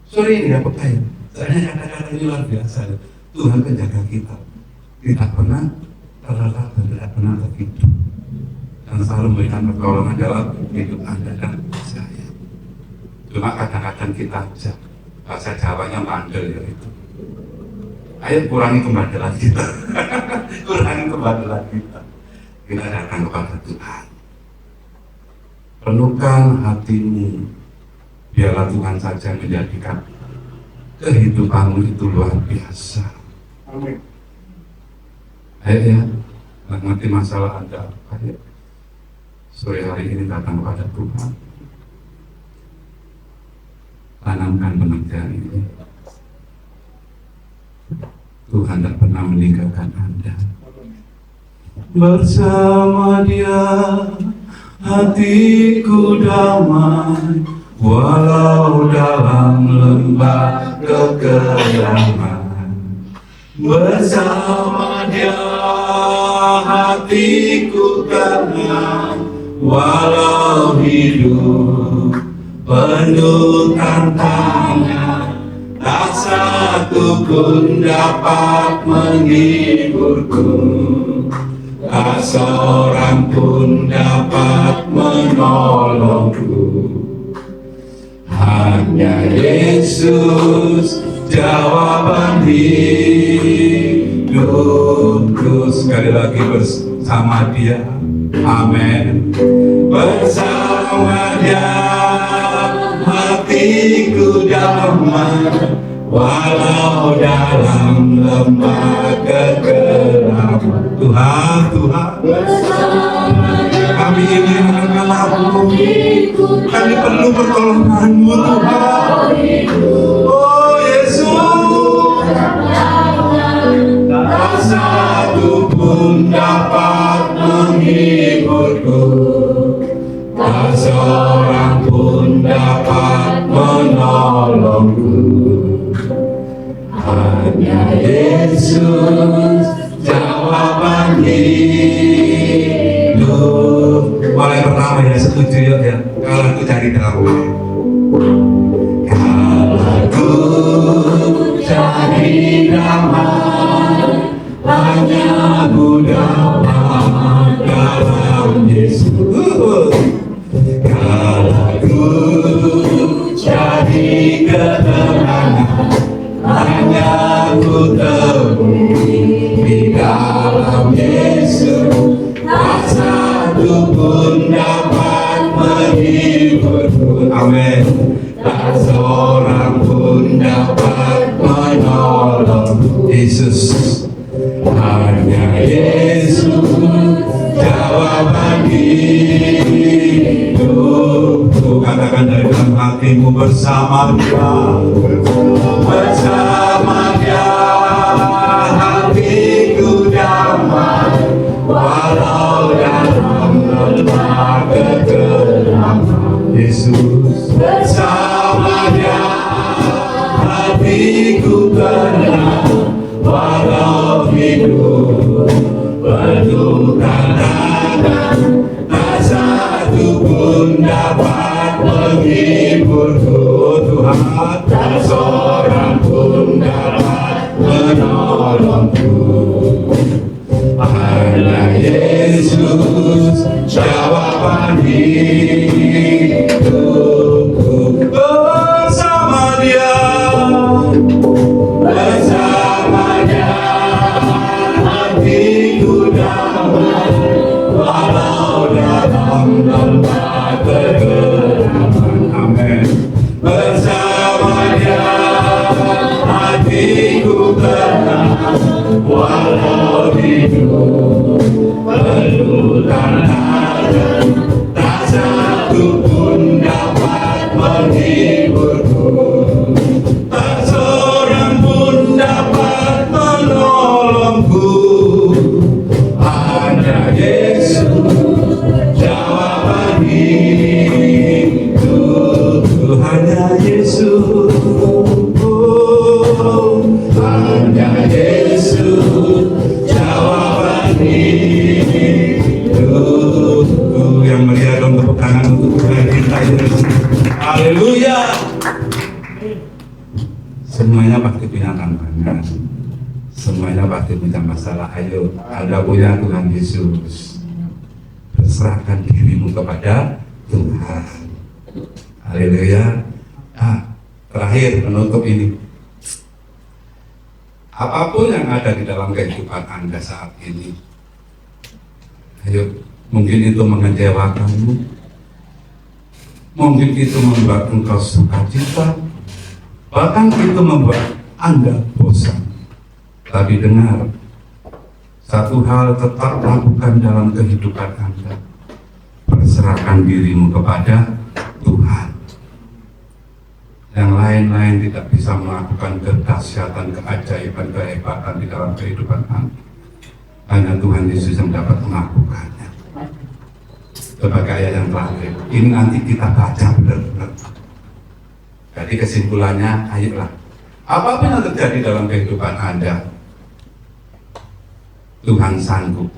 sore ini nggak peka ya. Soalnya kata-kata ini luar biasa. Tuhan penjaga kita, tidak pernah terlelap dan tidak pernah tertidur, dan selalu memberikan pertolongan dalam hidup Anda dan saya. Cuma kadang-kadang kita aja bahasa Jawanya bandel ya itu. Ayo kurangi kebandelan kita. Kurangi kebandelan kita. Kita datang kepada Tuhan. Penuhkan hatimu. Biarlah Tuhan saja menjadikan kehidupanmu itu luar biasa. Amin. Ayo ya, mengerti masalah Anda. Ayo. Sore hari ini datang kepada Tuhan. Tanamkan pengertian ini. Tuhan tak pernah meninggalkan Anda. Bersama Dia hatiku damai, walau dalam lembah kekelaman. Bersama Dia hatiku tenang, walau hidup penuh tantangan. Tak satu pun dapat menghiburku, tak seorang pun dapat menolongku. Hanya Yesus jawaban hidupku. Sekali lagi bersama Dia, amin. Bersama Dia hatiku damai, walau dalam lembah kekelaman. Tuhan, Tuhan, kami ini anak-anak-Mu, kami perlu pertolongan-Mu Tuhan. Oh Yesus, tak satu pun dapat menghiburku, tak seorang pun dapat menolongku. Hanya Yesus jawaban hidup. Mulai pertama ya, setuju ya. Kalau aku cari tahu, kalau aku cari damai, hanya ku dapat dalam Yesus. Kalau aku cari ketenangan, hanya ku temui di dalam Yesus. Tak satu pun dapat menghiburku, amin. Tak seorang pun dapat menolongku. Yesus, hanya Yesus jawaban hidupku. Katakan dari dalam hatimu, bersama Dia, bersama Dia hatiku damai, walau dalam lembah kekelaman. Yesus, bersama Dia hatiku tenang, walau hidup penuh tantangan. Tak satu pun dapat menghiburku, Tuhan. Tak seorang pun dapat menolongku. Hanya Yesus jawaban hidupku. Bersama Dia, bersama Dia hatiku damai, walau dalam tempat berkediaman. Amin. Bersamanya hatiku tenang, walau hidup penuh tantangan, tak satu pun dapat menghiburku, tak seorang pun dapat menolongku. Hanya Yesus jawaban hidup, hanya Yesus, oh, hanya Yesus jawaban hidupku. Yang meriah dong tepuk tangan untuk Tuhan kita Yesus. Haleluya. Semuanya pasti punya tantangan, semuanya pasti punya masalah. Ayo, Anda punya Tuhan Yesus, berserahkan dirimu kepada Tuhan. Haleluya. Terakhir menutup ini, apapun yang ada di dalam kehidupan Anda saat ini, ayo, mungkin itu mengecewakanmu, mungkin itu membuat engkau sukacita, bahkan itu membuat Anda bosan. Tapi dengar, satu hal tetap lakukan dalam kehidupan Anda, berserahkan dirimu kepada Tuhan. Yang lain-lain tidak bisa melakukan kedahsyatan, keajaiban, kehebatan di dalam kehidupan Anda. Hanya Tuhan Yesus yang dapat melakukannya. Sebagai ayat yang terakhir, ini nanti kita baca benar-benar. Jadi kesimpulannya, ayolah, apapun yang terjadi dalam kehidupan Anda, Tuhan sanggup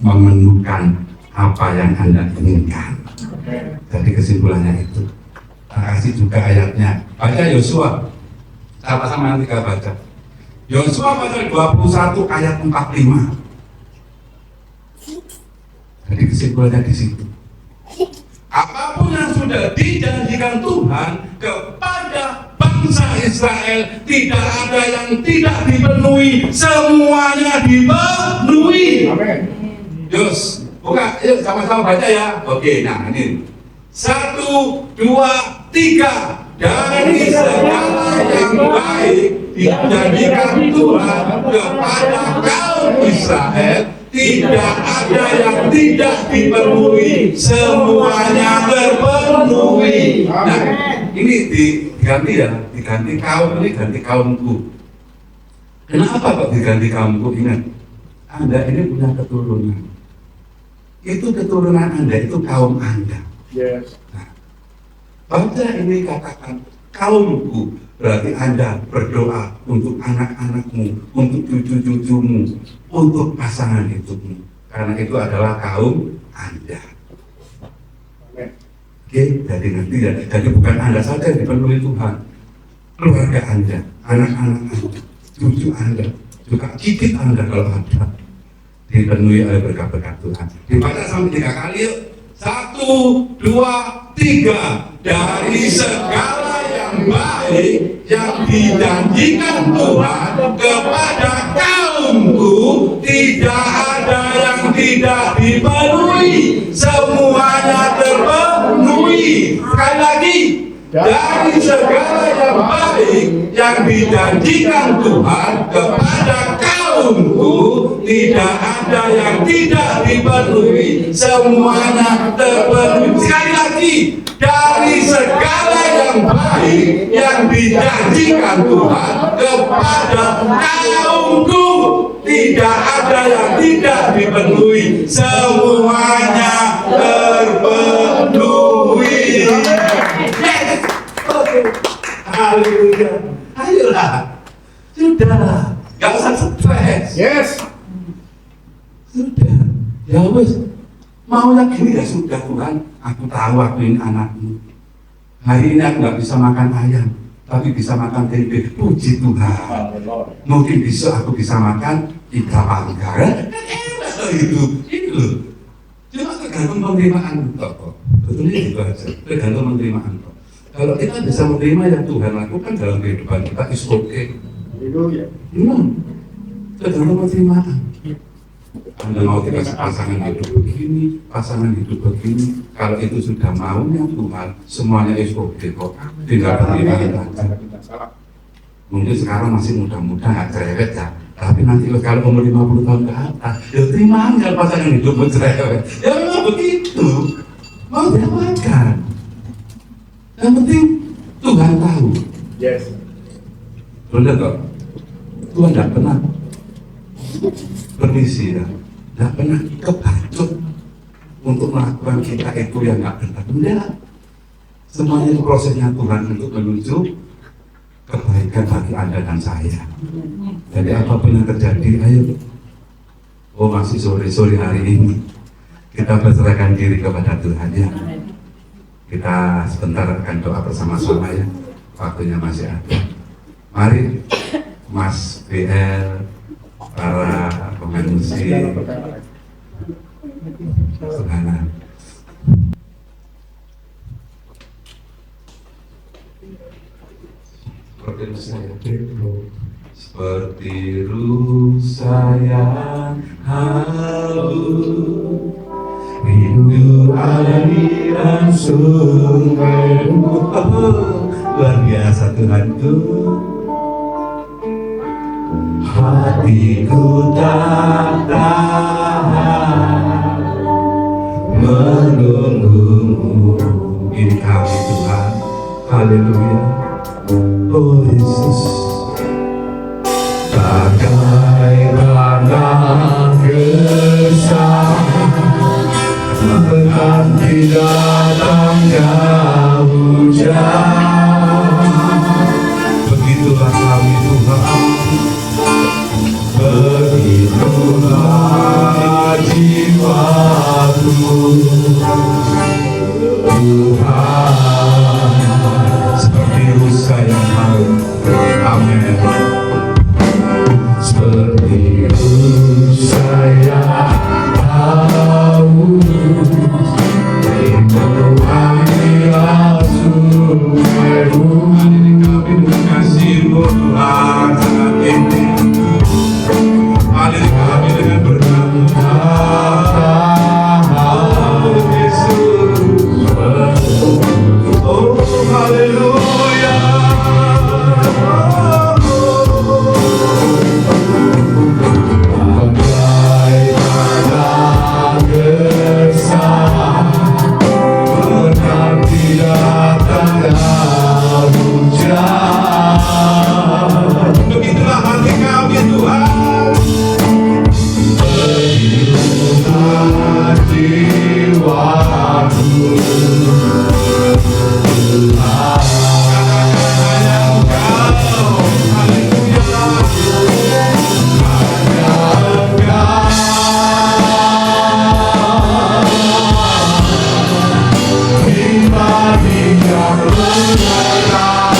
memenuhkan apa yang Anda inginkan. Jadi kesimpulannya itu. Kita kasih juga ayatnya. Baca Yosua. Sama-sama nanti kita baca. Yosua pasal 21 ayat 45. Jadi kesimpulannya di situ. Apapun yang sudah dijanjikan Tuhan kepada bangsa Israel, tidak ada yang tidak dipenuhi, semuanya dipenuhi. Amin. Yus, buka, yuk sama-sama baca ya. Oke, nah ini 1, 2, 3. Dari segala yang baik dijanjikan Tuhan kepada kaum Israel, tidak ada yang tidak dipenuhi, semuanya terpenuhi. Nah, ini diganti ya, diganti kaum, ini ganti kaumku. Kenapa kok diganti kaumku? Ingat, Anda ini punya keturunan. Itu keturunan Anda, itu kaum Anda. Yes. Nah, baca ini katakan kaumku, berarti Anda berdoa untuk anak-anakmu, untuk cucu-cucumu, untuk pasangan hidupmu, karena itu adalah kaum Anda. Oke, jadi nanti ya, jadi bukan Anda saja yang dipenuhi Tuhan, keluarga Anda, anak-anak Anda, cucu Anda, juga cicit Anda kalau ada, dipenuhi oleh berkat-berkat Tuhan. Dibaca sampai 3 kali yuk. 1, 2, 3. Dari segala yang baik yang dijanjikan Tuhan kepada kaumku, tidak ada yang tidak dipenuhi, semuanya terpenuhi. Sekali lagi, dari segala yang baik yang dijanjikan Tuhan kepada kaumku, tidak ada yang tidak dipenuhi, semuanya terpenuhi. Sekali lagi, dari segala yang baik yang dijanjikan Tuhan kepada kaumku, tidak ada yang tidak dipenuhi, semuanya terpenuhi. Yes. Oke. Haleluya. Ayolah. Sudah. Gak usah stres. Yes. Sudah. Ya wes. Maunya gini ya sudah Tuhan. Aku tahu aku ini anakmu. Hari ini aku gak bisa makan ayam, tapi bisa makan tempe. Puji Tuhan. Mungkin besok aku bisa makan ikan panggang. Enak loh itu. Ini loh. Cuma tergantung penerimaan kok. Betulnya itu aja. Tergantung penerimaan kok. Kalau kita bisa menerima yang Tuhan lakukan dalam kehidupan kita, is okay. Haleluya. Tergantung penerimaan. Anda mau dikasih pasangan hidup begini, pasangan hidup begini. Kalau itu sudah maunya Tuhan, semuanya SOP kok. Tinggal beriman aja. Mungkin sekarang masih muda-muda nggak cerewet ya. Tapi nanti kalau umur 50 tahun ke atas, ya terima kalau pasangan hidup cerewet. Ya memang begitu. Mau diapakan? Yang penting Tuhan tahu. Yes. Benar kok. Tuhan tidak pernah permisi ya. Tidak pernah kebacut untuk melakukan kita itu yang nggak benar. Enggak. Semuanya itu prosesnya Tuhan untuk menuju kebaikan bagi Anda dan saya. Jadi apapun yang terjadi, ayo. Oh masih sore hari ini kita berserahkan diri kepada Tuhan ya. Kita sebentar akan doa bersama-sama ya. Waktunya masih ada. Mari Mas BL, para pemain musik, sebenarnya. Seperti rusa yang haus, rindu aliran sungai. Luar biasa Tuhanku. Hatiku tak tahan menunggumu. Ini kami Tuhan. Haleluya. Oh Yesus, bagaimana kesal menanti datangnya hujan. Begitulah kami Tuhan, begitulah jiwaku Tuhan, seperti rusa yang haus. Amin. Seperti rusa yang haus, rindu aliran sungai-Mu. Kami mengasihi-Mu Tuhan saat ini. Mari kami dengan berkata, Yesus, oh haleluya. Bagaimana kesal menanti datangnya hujan. Begitulah hati kami Tuhan. Begitulah jiwaku Tuhan. Hanya Engkau, haleluya. Hanya Engkau. Pribadi yang mengenal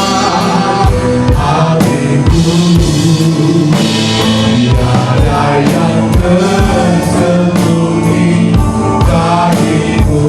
hatiku, tiada yang tersembunyi darimu.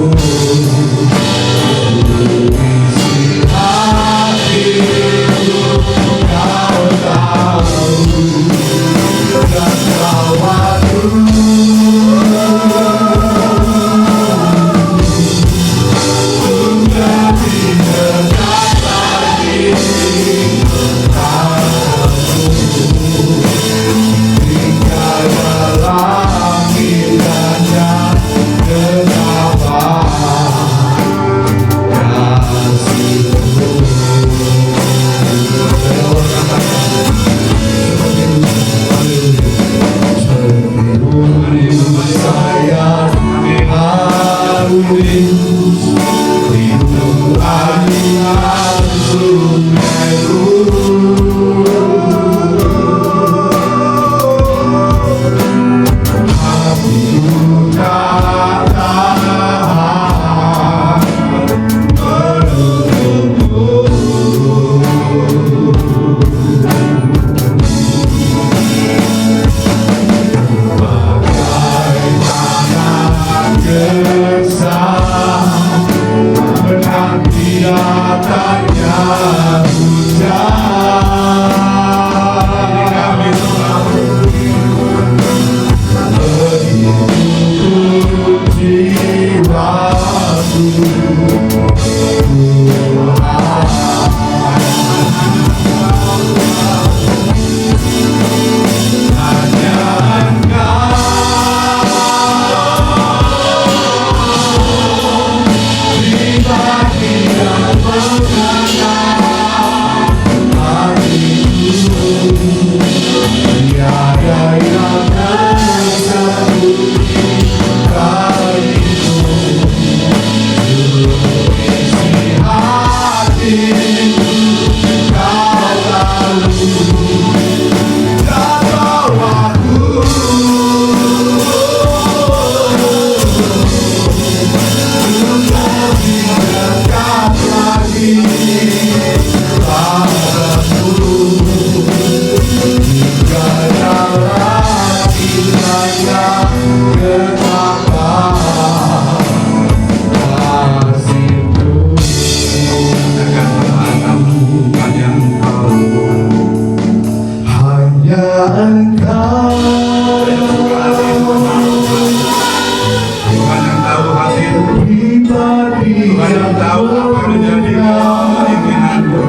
Tuhan yang tahu apa yang menjadi keinginanmu.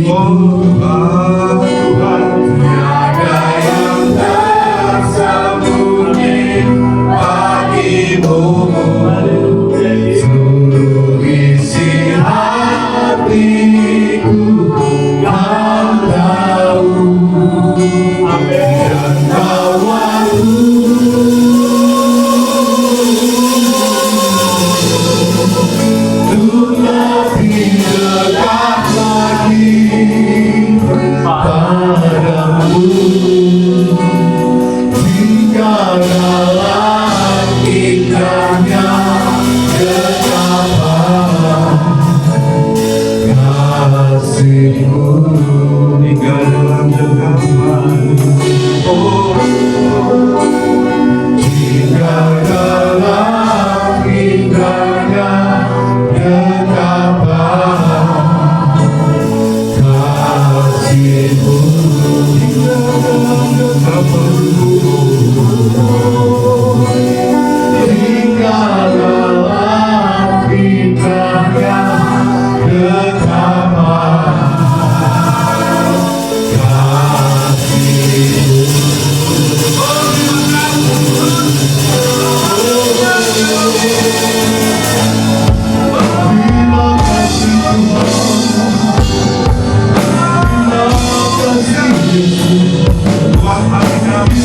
Oh Tuhan, tiada yang tersembunyi bagimu. Seluruh isi hatiku Kau tahu. Dan untuk lebih dekat lagi padamu, hingga dalam indahnya getapan kasih-Mu, hingga dalam genggaman. Oh, hingga dalam indahnya genggaman kasih-Mu, hingga dalam genggaman-Mu, hingga dalam indahnya genggaman kasih-Mu. Terima kasih Tuhan, terima kasih Yesus, buat hati kami.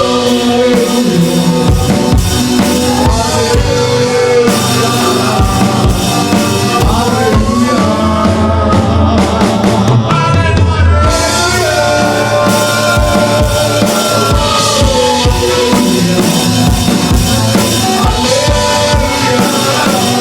Terima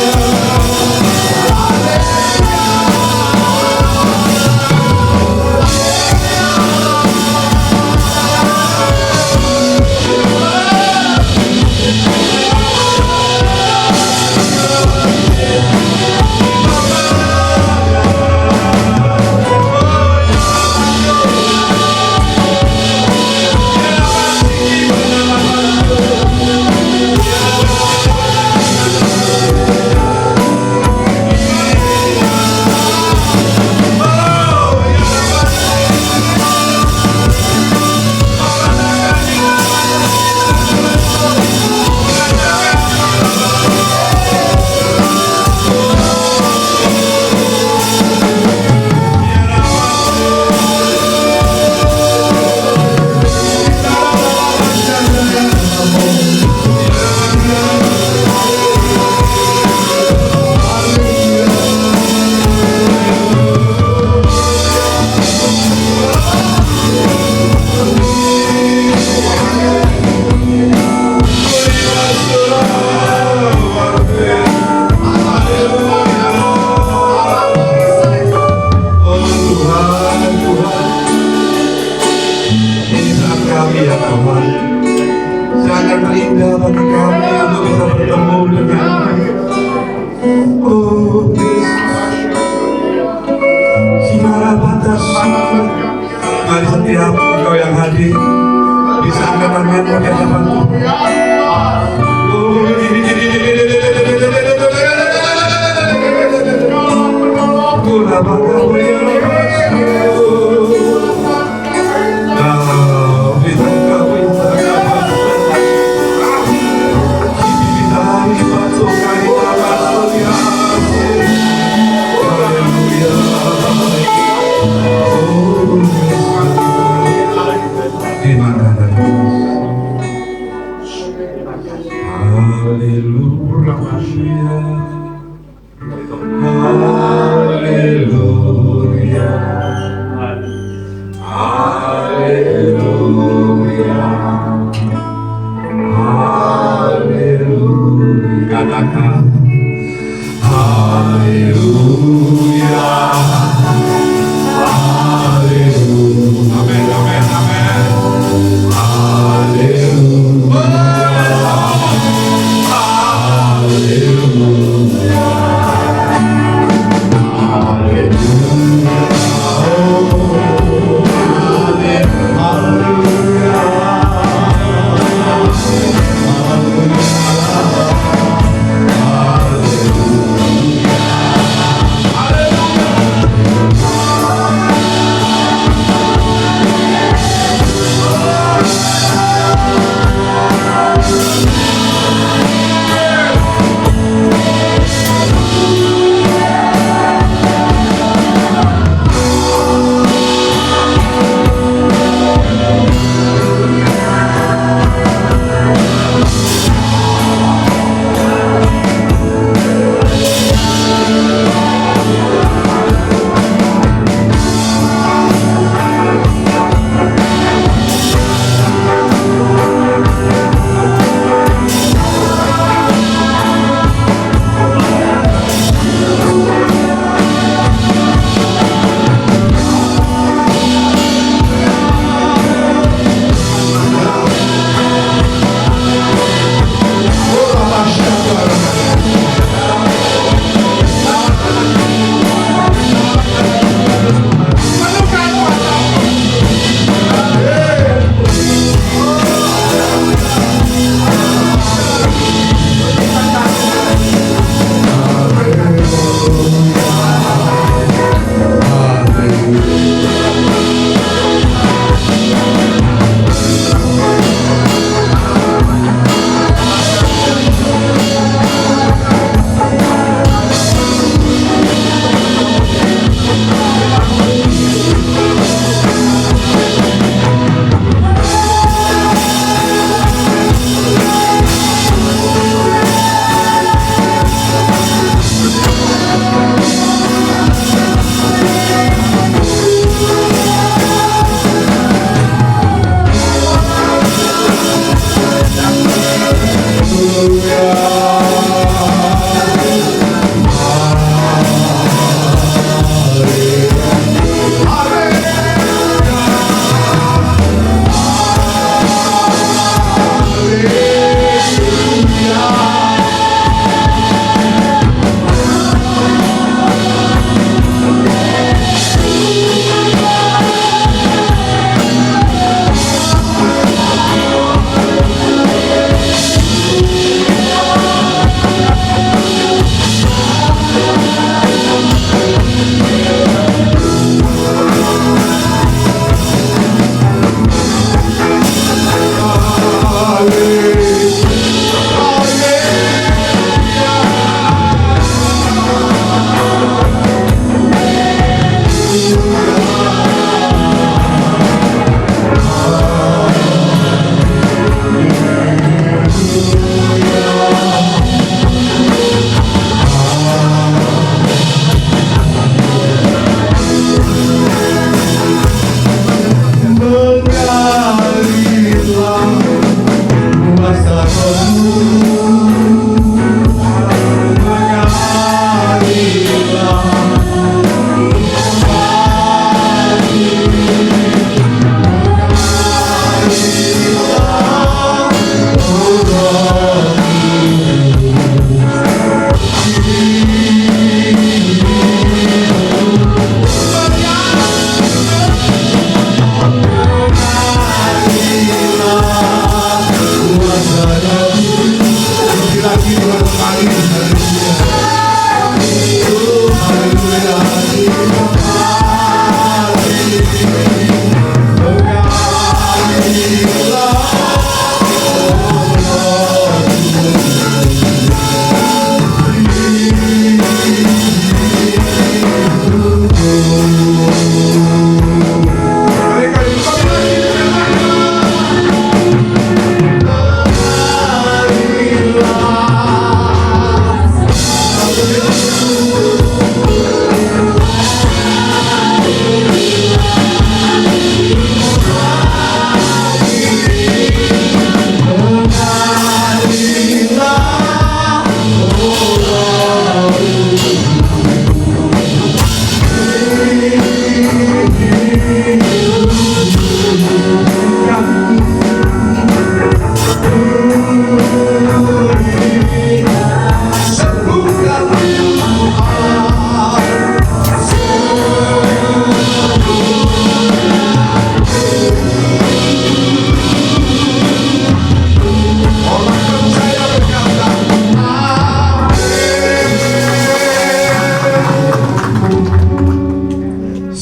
kasih untuk kasih Yesus, Tuhan yang terbaik. Sangat terindah bagi kami untuk bisa bertemu dengan-Mu. Oh Yesus, segala batas mari setiap Engkau yang hadir bisa angkat tangan-Mu di hadapan Tuhan. Katakan haleluya, haleluya, amin, amin, amin, haleluya, haleluya, haleluya.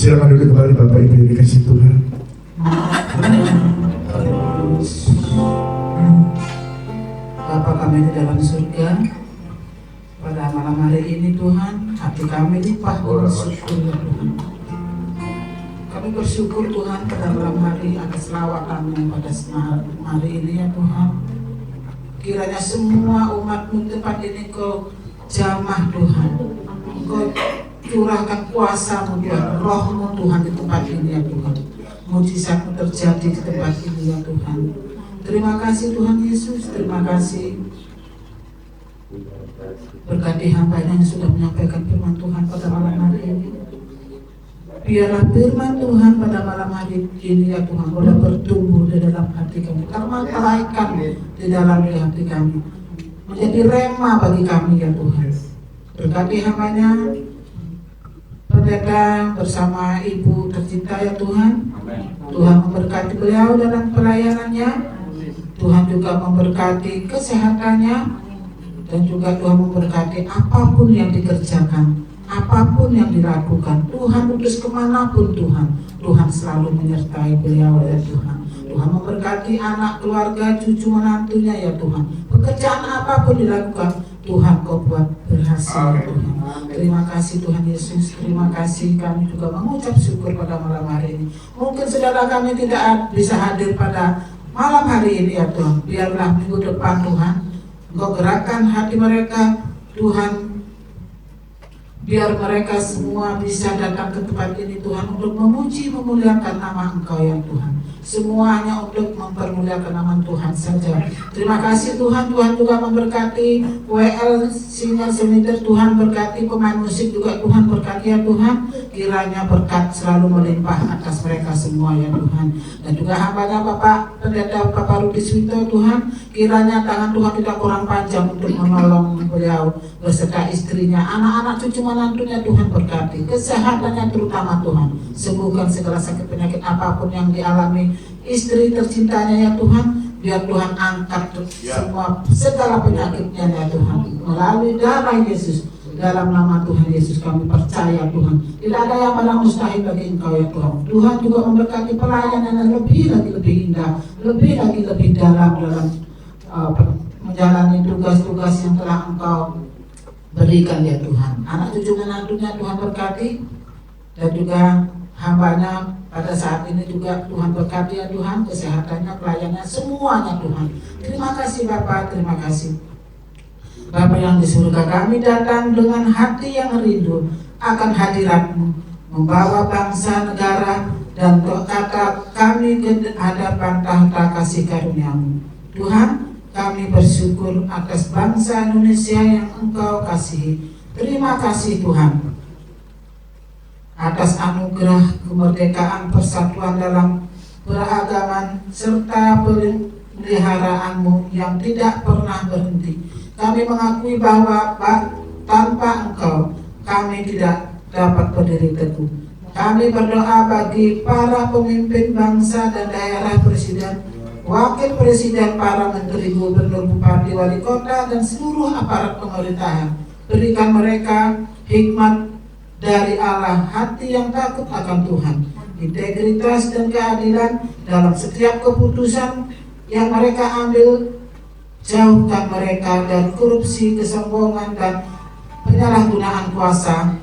Silakan duduk kembali Bapak Ibu yang dikasih Tuhan. Bapa kami di dalam surga, pada malam hari ini Tuhan, hati kami limpah dengan syukur ya Tuhan. Kami bersyukur Tuhan pada malam hari atas lawakan pada hari ini ya Tuhan. Kiranya semua umat-Mu tempat ini Kau jamah Tuhan, Kau curahkan kuasa-Mu Tuhan, Roh-Mu Tuhan di tempat ini ya Tuhan. Mujizat-Mu terjadi di tempat ini ya Tuhan. Terima kasih Tuhan Yesus, terima kasih. Berkati hamba yang sudah menyampaikan firman Tuhan pada malam hari ini. Biarlah firman Tuhan pada malam hari ini ya Tuhan boleh bertumbuh di dalam hati kami, termateraikan di dalam hati kami, menjadi rema bagi kami ya Tuhan. Berkati hambanya Pendeta bersama Ibu tercinta ya Tuhan. Tuhan memberkati beliau dalam pelayanannya. Tuhan juga memberkati kesehatannya, dan juga Tuhan memberkati apapun yang dikerjakan, apapun yang dilakukan. Tuhan utus kemanapun Tuhan selalu menyertai beliau ya Tuhan. Tuhan memberkati anak, keluarga, cucu menantunya ya Tuhan. Pekerjaan apapun dilakukan, Tuhan Kau buat berhasil ya Tuhan. Terima kasih Tuhan Yesus, terima kasih. Kami juga mengucap syukur pada malam hari ini. Mungkin saudara kami tidak bisa hadir pada malam hari ini ya Tuhan. Biarlah minggu depan Tuhan Engkau gerakkan hati mereka Tuhan. Biar mereka semua bisa datang ke tempat ini Tuhan untuk memuji, memuliakan nama Engkau ya Tuhan. Semuanya untuk mempermuliakan nama Tuhan saja. Terima kasih Tuhan. Tuhan juga memberkati WL Sinyal Semiter. Tuhan berkati pemain musik juga. Tuhan berkati ya Tuhan. Kiranya berkat selalu melimpah atas mereka semua ya Tuhan. Dan juga hambanya Bapak Pendeta Bapak Rudi Swito Tuhan. Kiranya tangan Tuhan tidak kurang panjang untuk menolong beliau beserta istrinya, anak-anak cucu menantunya. Tuhan berkati kesehatannya terutama Tuhan. Sembuhkan segala sakit penyakit apapun yang dialami istri tercintanya ya Tuhan. Biar Tuhan angkat semua segala penyakitnya ya Tuhan melalui darah Yesus. dalam nama Tuhan Yesus kami percaya Tuhan. Tidak ada yang paling mustahil bagi Engkau ya Tuhan. Tuhan juga memberkati pelayanan yang lebih lagi lebih indah, lebih lagi lebih dalam menjalani tugas-tugas yang telah Engkau berikan ya Tuhan. Anak cucu menantunya Tuhan berkati, dan juga hambanya pada saat ini juga Tuhan berkati ya Tuhan, kesehatannya, pelayanannya, semuanya Tuhan. Terima kasih Bapak, terima kasih Bapa yang di surga. Kami datang dengan hati yang rindu akan hadirat-Mu, membawa bangsa, negara, dan kata kami ke hadapan tahta kasih karunia-Mu. Tuhan, kami bersyukur atas bangsa Indonesia yang Engkau kasihi. Terima kasih Tuhan atas anugerah kemerdekaan, persatuan dalam beragaman, serta peliharaanmu yang tidak pernah berhenti. Kami mengakui bahwa tanpa Engkau kami tidak dapat berdiri teguh. Kami berdoa bagi para pemimpin bangsa dan daerah, presiden, wakil presiden, para menteri, gubernur, bupati, wali kota, dan seluruh aparat pemerintahan. Berikan mereka hikmat dari Allah, hati yang takut akan Tuhan, integritas dan keadilan dalam setiap keputusan yang mereka ambil. Jauhkan mereka dari korupsi, kesombongan, dan penyalahgunaan kuasa.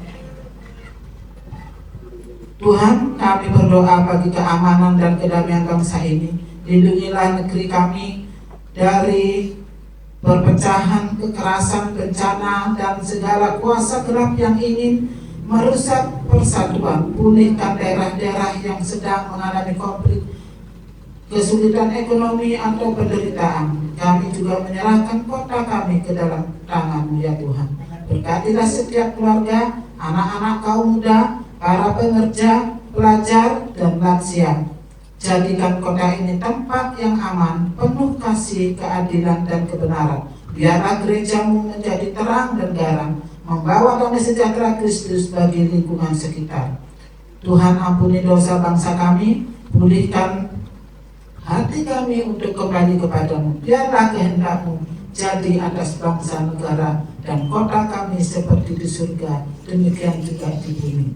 Tuhan, kami berdoa bagi keamanan dan kedamaian bangsa ini. Lindungilah negeri kami dari perpecahan, kekerasan, bencana, dan segala kuasa gelap yang ingin merusak persatuan. Pulihkan daerah-daerah yang sedang mengalami konflik, kesulitan ekonomi, atau penderitaan. Kami juga menyerahkan kota kami ke dalam tangan-Mu ya Tuhan. Berkatilah setiap keluarga, anak-anak, kaum muda, para pengerja, pelajar, dan lansia. Jadikan kota ini tempat yang aman, penuh kasih, keadilan, dan kebenaran. Biarlah gereja-Mu menjadi terang dan garam, membawa damai sejahtera Kristus bagi lingkungan sekitar. Tuhan, ampuni dosa bangsa kami, pulihkan hati kami untuk kembali kepadamu. Biarlah kehendak-Mu jadi atas bangsa, negara, dan kota kami seperti di surga, demikian juga di bumi.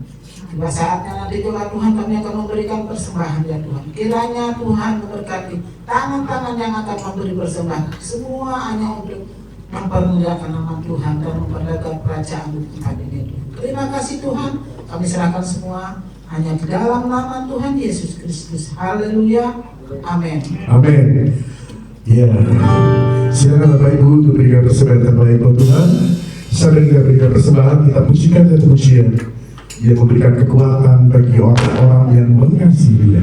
Tiba saatnya nanti juga Tuhan kami akan memberikan persembahan ya Tuhan. Kiranya Tuhan memberkati tangan-tangan yang akan memberi persembahan, semua hanya untuk mempermuliakan nama Tuhan dan memperdagang kerajaan Tuhan ini. Terima kasih Tuhan, kami serahkan semua hanya di dalam nama Tuhan Yesus Kristus. Haleluya. Amin. Amin. Ya, silakan Bapak Ibu untuk berikan persembahan terbaik buat Tuhan. Sambil kita berikan persembahan, kita pujikan dan pujian yang memberikan kekuatan bagi orang-orang yang mengasihi Dia.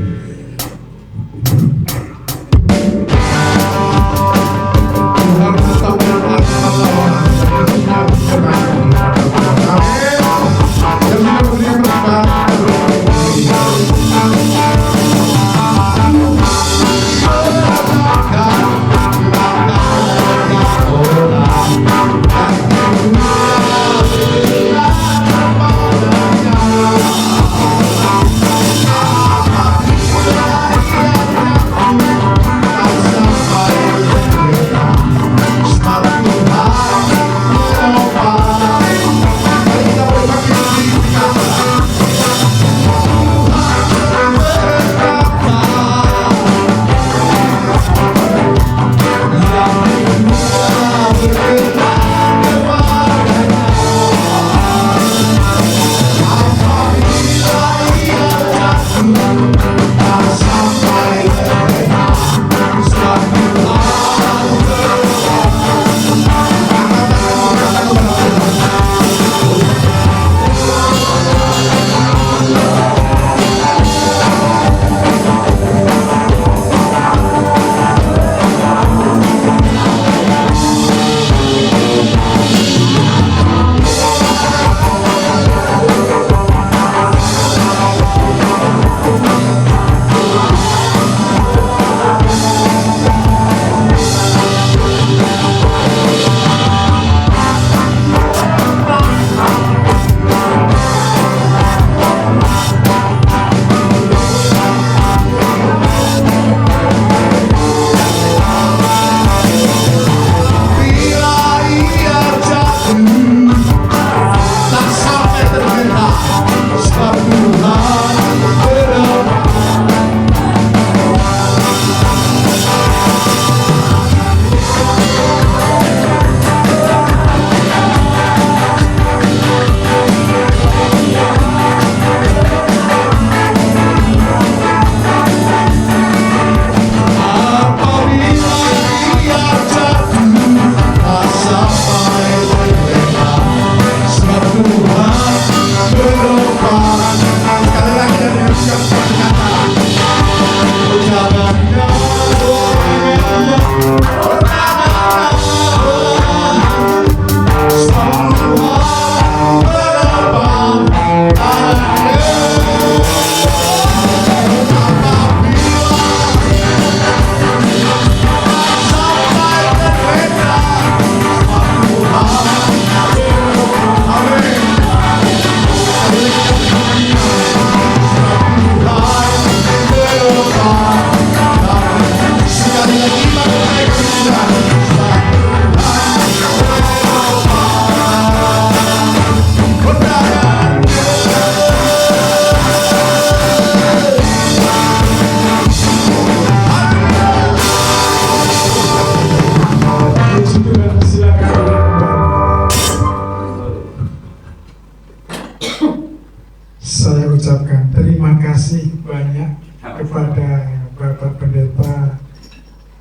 mengucapkan terima kasih banyak kepada Bapak Pendeta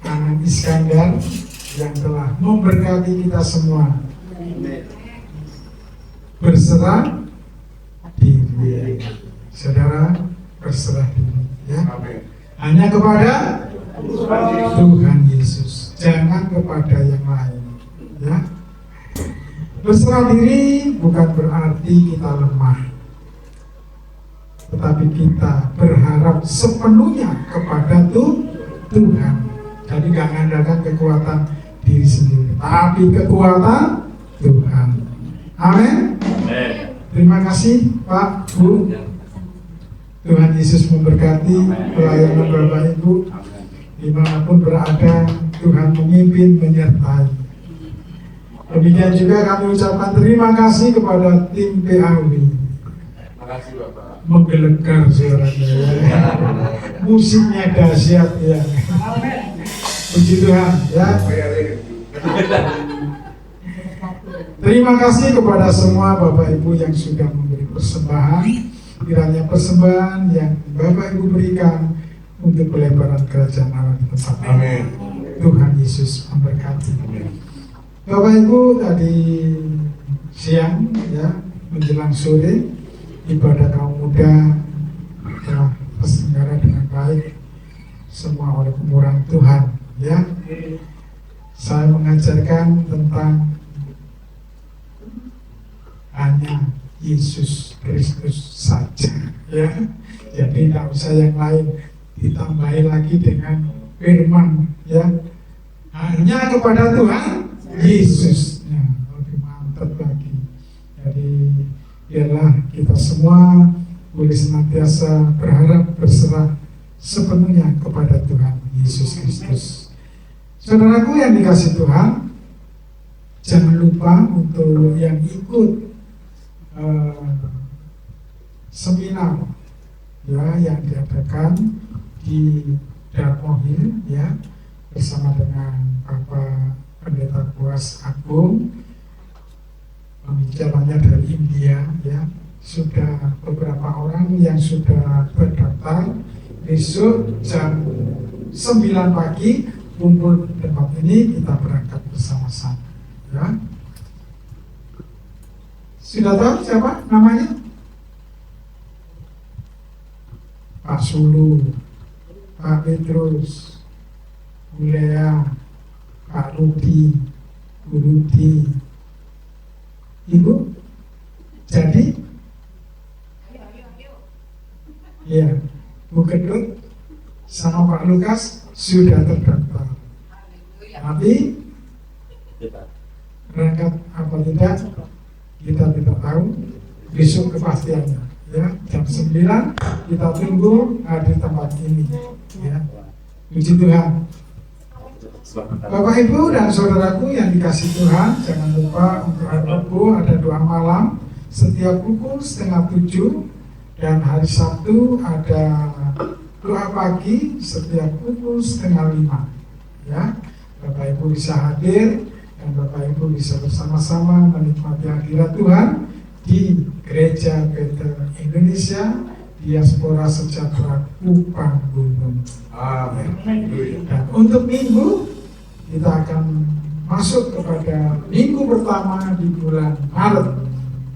Anang Iskandar yang telah memberkati kita semua. Berserah diri, saudara, berserah diri, ya. Hanya kepada Tuhan Yesus, jangan kepada yang lain, ya. Berserah diri bukan berarti kita lemah, tetapi kita berharap sepenuhnya kepada Tuhan. Jadi gak mengandalkan kekuatan diri sendiri, tapi kekuatan Tuhan. Amin. Terima kasih Pak, Bu. Tuhan Yesus memberkati pelayanan Bapak Ibu dimanapun berada. Tuhan memimpin, menyertai. Demikian juga kami ucapkan terima kasih kepada tim PAW. Menggelegar suaranya, ya. Musiknya dahsyat, ya. Puji Tuhan, ya. Terima kasih kepada semua Bapak Ibu yang sudah memberi persembahan. Kiranya persembahan yang Bapak Ibu berikan untuk pelebaran kerajaan Allah di tempat ini. Tuhan Yesus memberkati. Bapak Ibu, tadi siang, ya, menjelang sore, ibadah kaum muda telah terselenggara dengan baik, semua oleh kemurahan Tuhan, ya. Saya mengajarkan tentang hanya Yesus Kristus saja, ya. Jadi tidak usah yang lain, ditambahi lagi dengan firman, ya. Hanya kepada Tuhan Yesus, ya, lebih mantap lagi. Jadi biarlah kita semua boleh senantiasa berharap berserah sepenuhnya kepada Tuhan Yesus Kristus. Saudaraku yang dikasih Tuhan, jangan lupa untuk yang ikut seminar, ya, yang diadakan di Darmohil, ya, bersama dengan Bapak Pendeta Kuas Agung, pembicaranya dari India, ya. Sudah beberapa orang yang sudah terdaftar. Besok jam 9 pagi kumpul di tempat ini, kita berangkat bersama-sama, ya. Sudah tahu siapa namanya? Pak Sulu, Pak Petrus, Bu Lea, Pak Rudi, Bu Rudi. Ibu, jadi? Iya, Bu Kedut sama Pak Lukas sudah terdaftar. Tapi berangkat apa tidak, kita tidak tahu. Besok kepastiannya, ya, jam 9 kita tunggu di tempat ini, ya. Puji Tuhan. Bapak Ibu dan saudaraku yang dikasih Tuhan, jangan lupa untuk hari Rabu ada doa malam setiap pukul 6:30, dan hari Sabtu ada doa pagi setiap pukul 4:30, ya. Bapak Ibu bisa hadir dan Bapak Ibu bisa bersama-sama menikmati hadirat Tuhan di Gereja Betel Indonesia Diaspora Sejahtera Kupang Gunung. Amin. Dan untuk minggu kita akan masuk kepada minggu pertama di bulan Maret.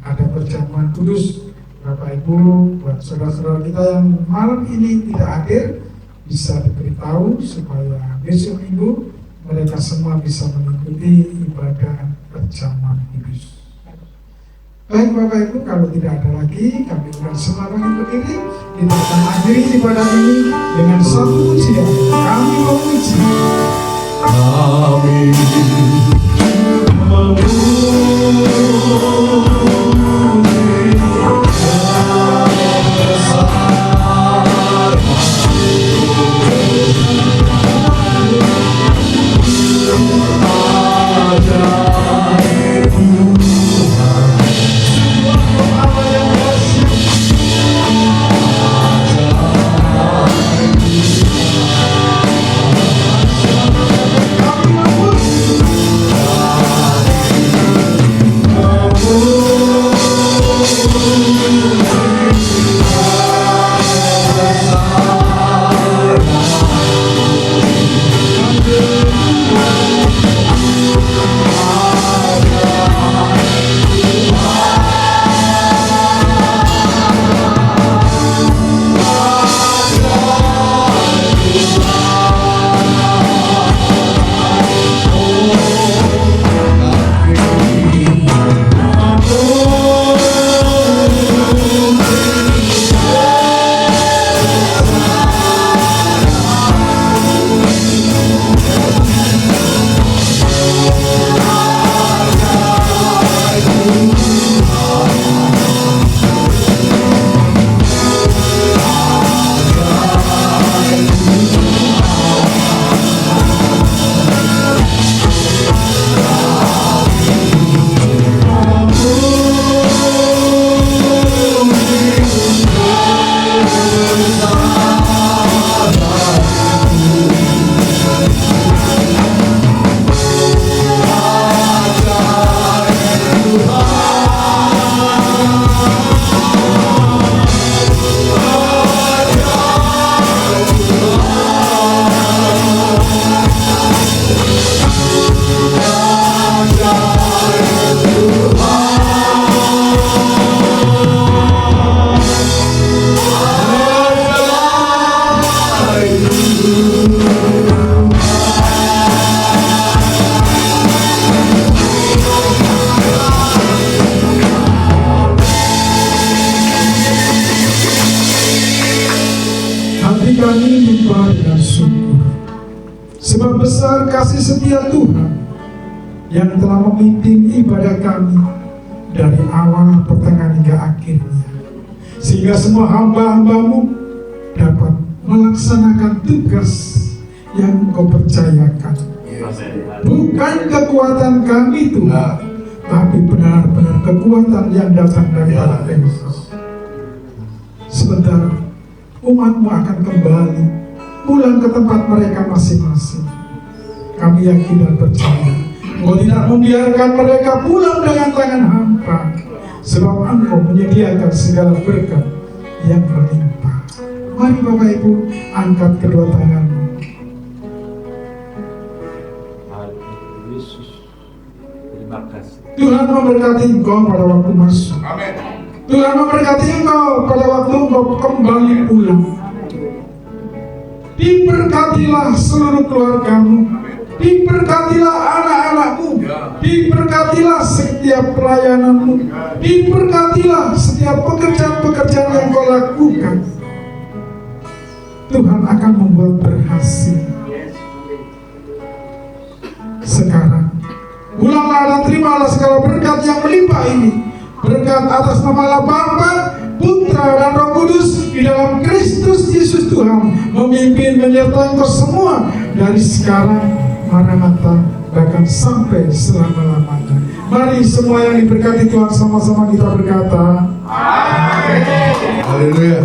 Ada perjamuan kudus. Bapak Ibu, buat saudara-saudara kita yang malam ini tidak hadir, bisa diberitahu supaya besok minggu mereka semua bisa mengikuti ibadah perjamuan kudus. Baik Bapak Ibu, kalau tidak ada lagi, kami akan semua berdiri. Kita akan akhiri ibadah ini dengan satu pujian. Kami memuji. Kami Kami Mari kami menyembah dengan syukur, sebab besar kasih setia Tuhan yang telah memimpin ibadah kami dari awal, pertengahan hingga akhirnya, sehingga semua hamba-hambamu dapat melaksanakan tugas yang Engkau percayakan. Bukan kekuatan kami Tuhan, tapi benar-benar kekuatan yang datang dari Engkau. Sebentar umat-Mu akan kembali pulang ke tempat mereka masing-masing. Kami yakin dan percaya Engkau tidak membiarkan mereka pulang dengan tangan hampa, sebab Engkau menyediakan segala berkat yang berlimpah. Mari Bapak Ibu, angkat kedua tanganmu. Terima kasih. Tuhan memberkati engkau pada waktu masuk. Tuhan memberkati engkau pada waktu engkau kembali pulang. Diberkatilah seluruh keluargamu, diberkatilah anak-anakmu, diberkatilah setiap pelayananmu, diberkatilah setiap pekerjaan-pekerjaan yang kau lakukan. Tuhan akan membuat berhasil. Sekarang ulanglah dan terimalah segala berkat yang melimpah ini. Berkat atas nama Allah Bapa, Putra dan Roh Kudus di dalam Kristus Yesus Tuhan, memimpin menyertai engkau semua dari sekarang, Maranatha, bahkan sampai selama-lamanya. Mari semua yang diberkati Tuhan sama-sama kita berkata, Haleluya.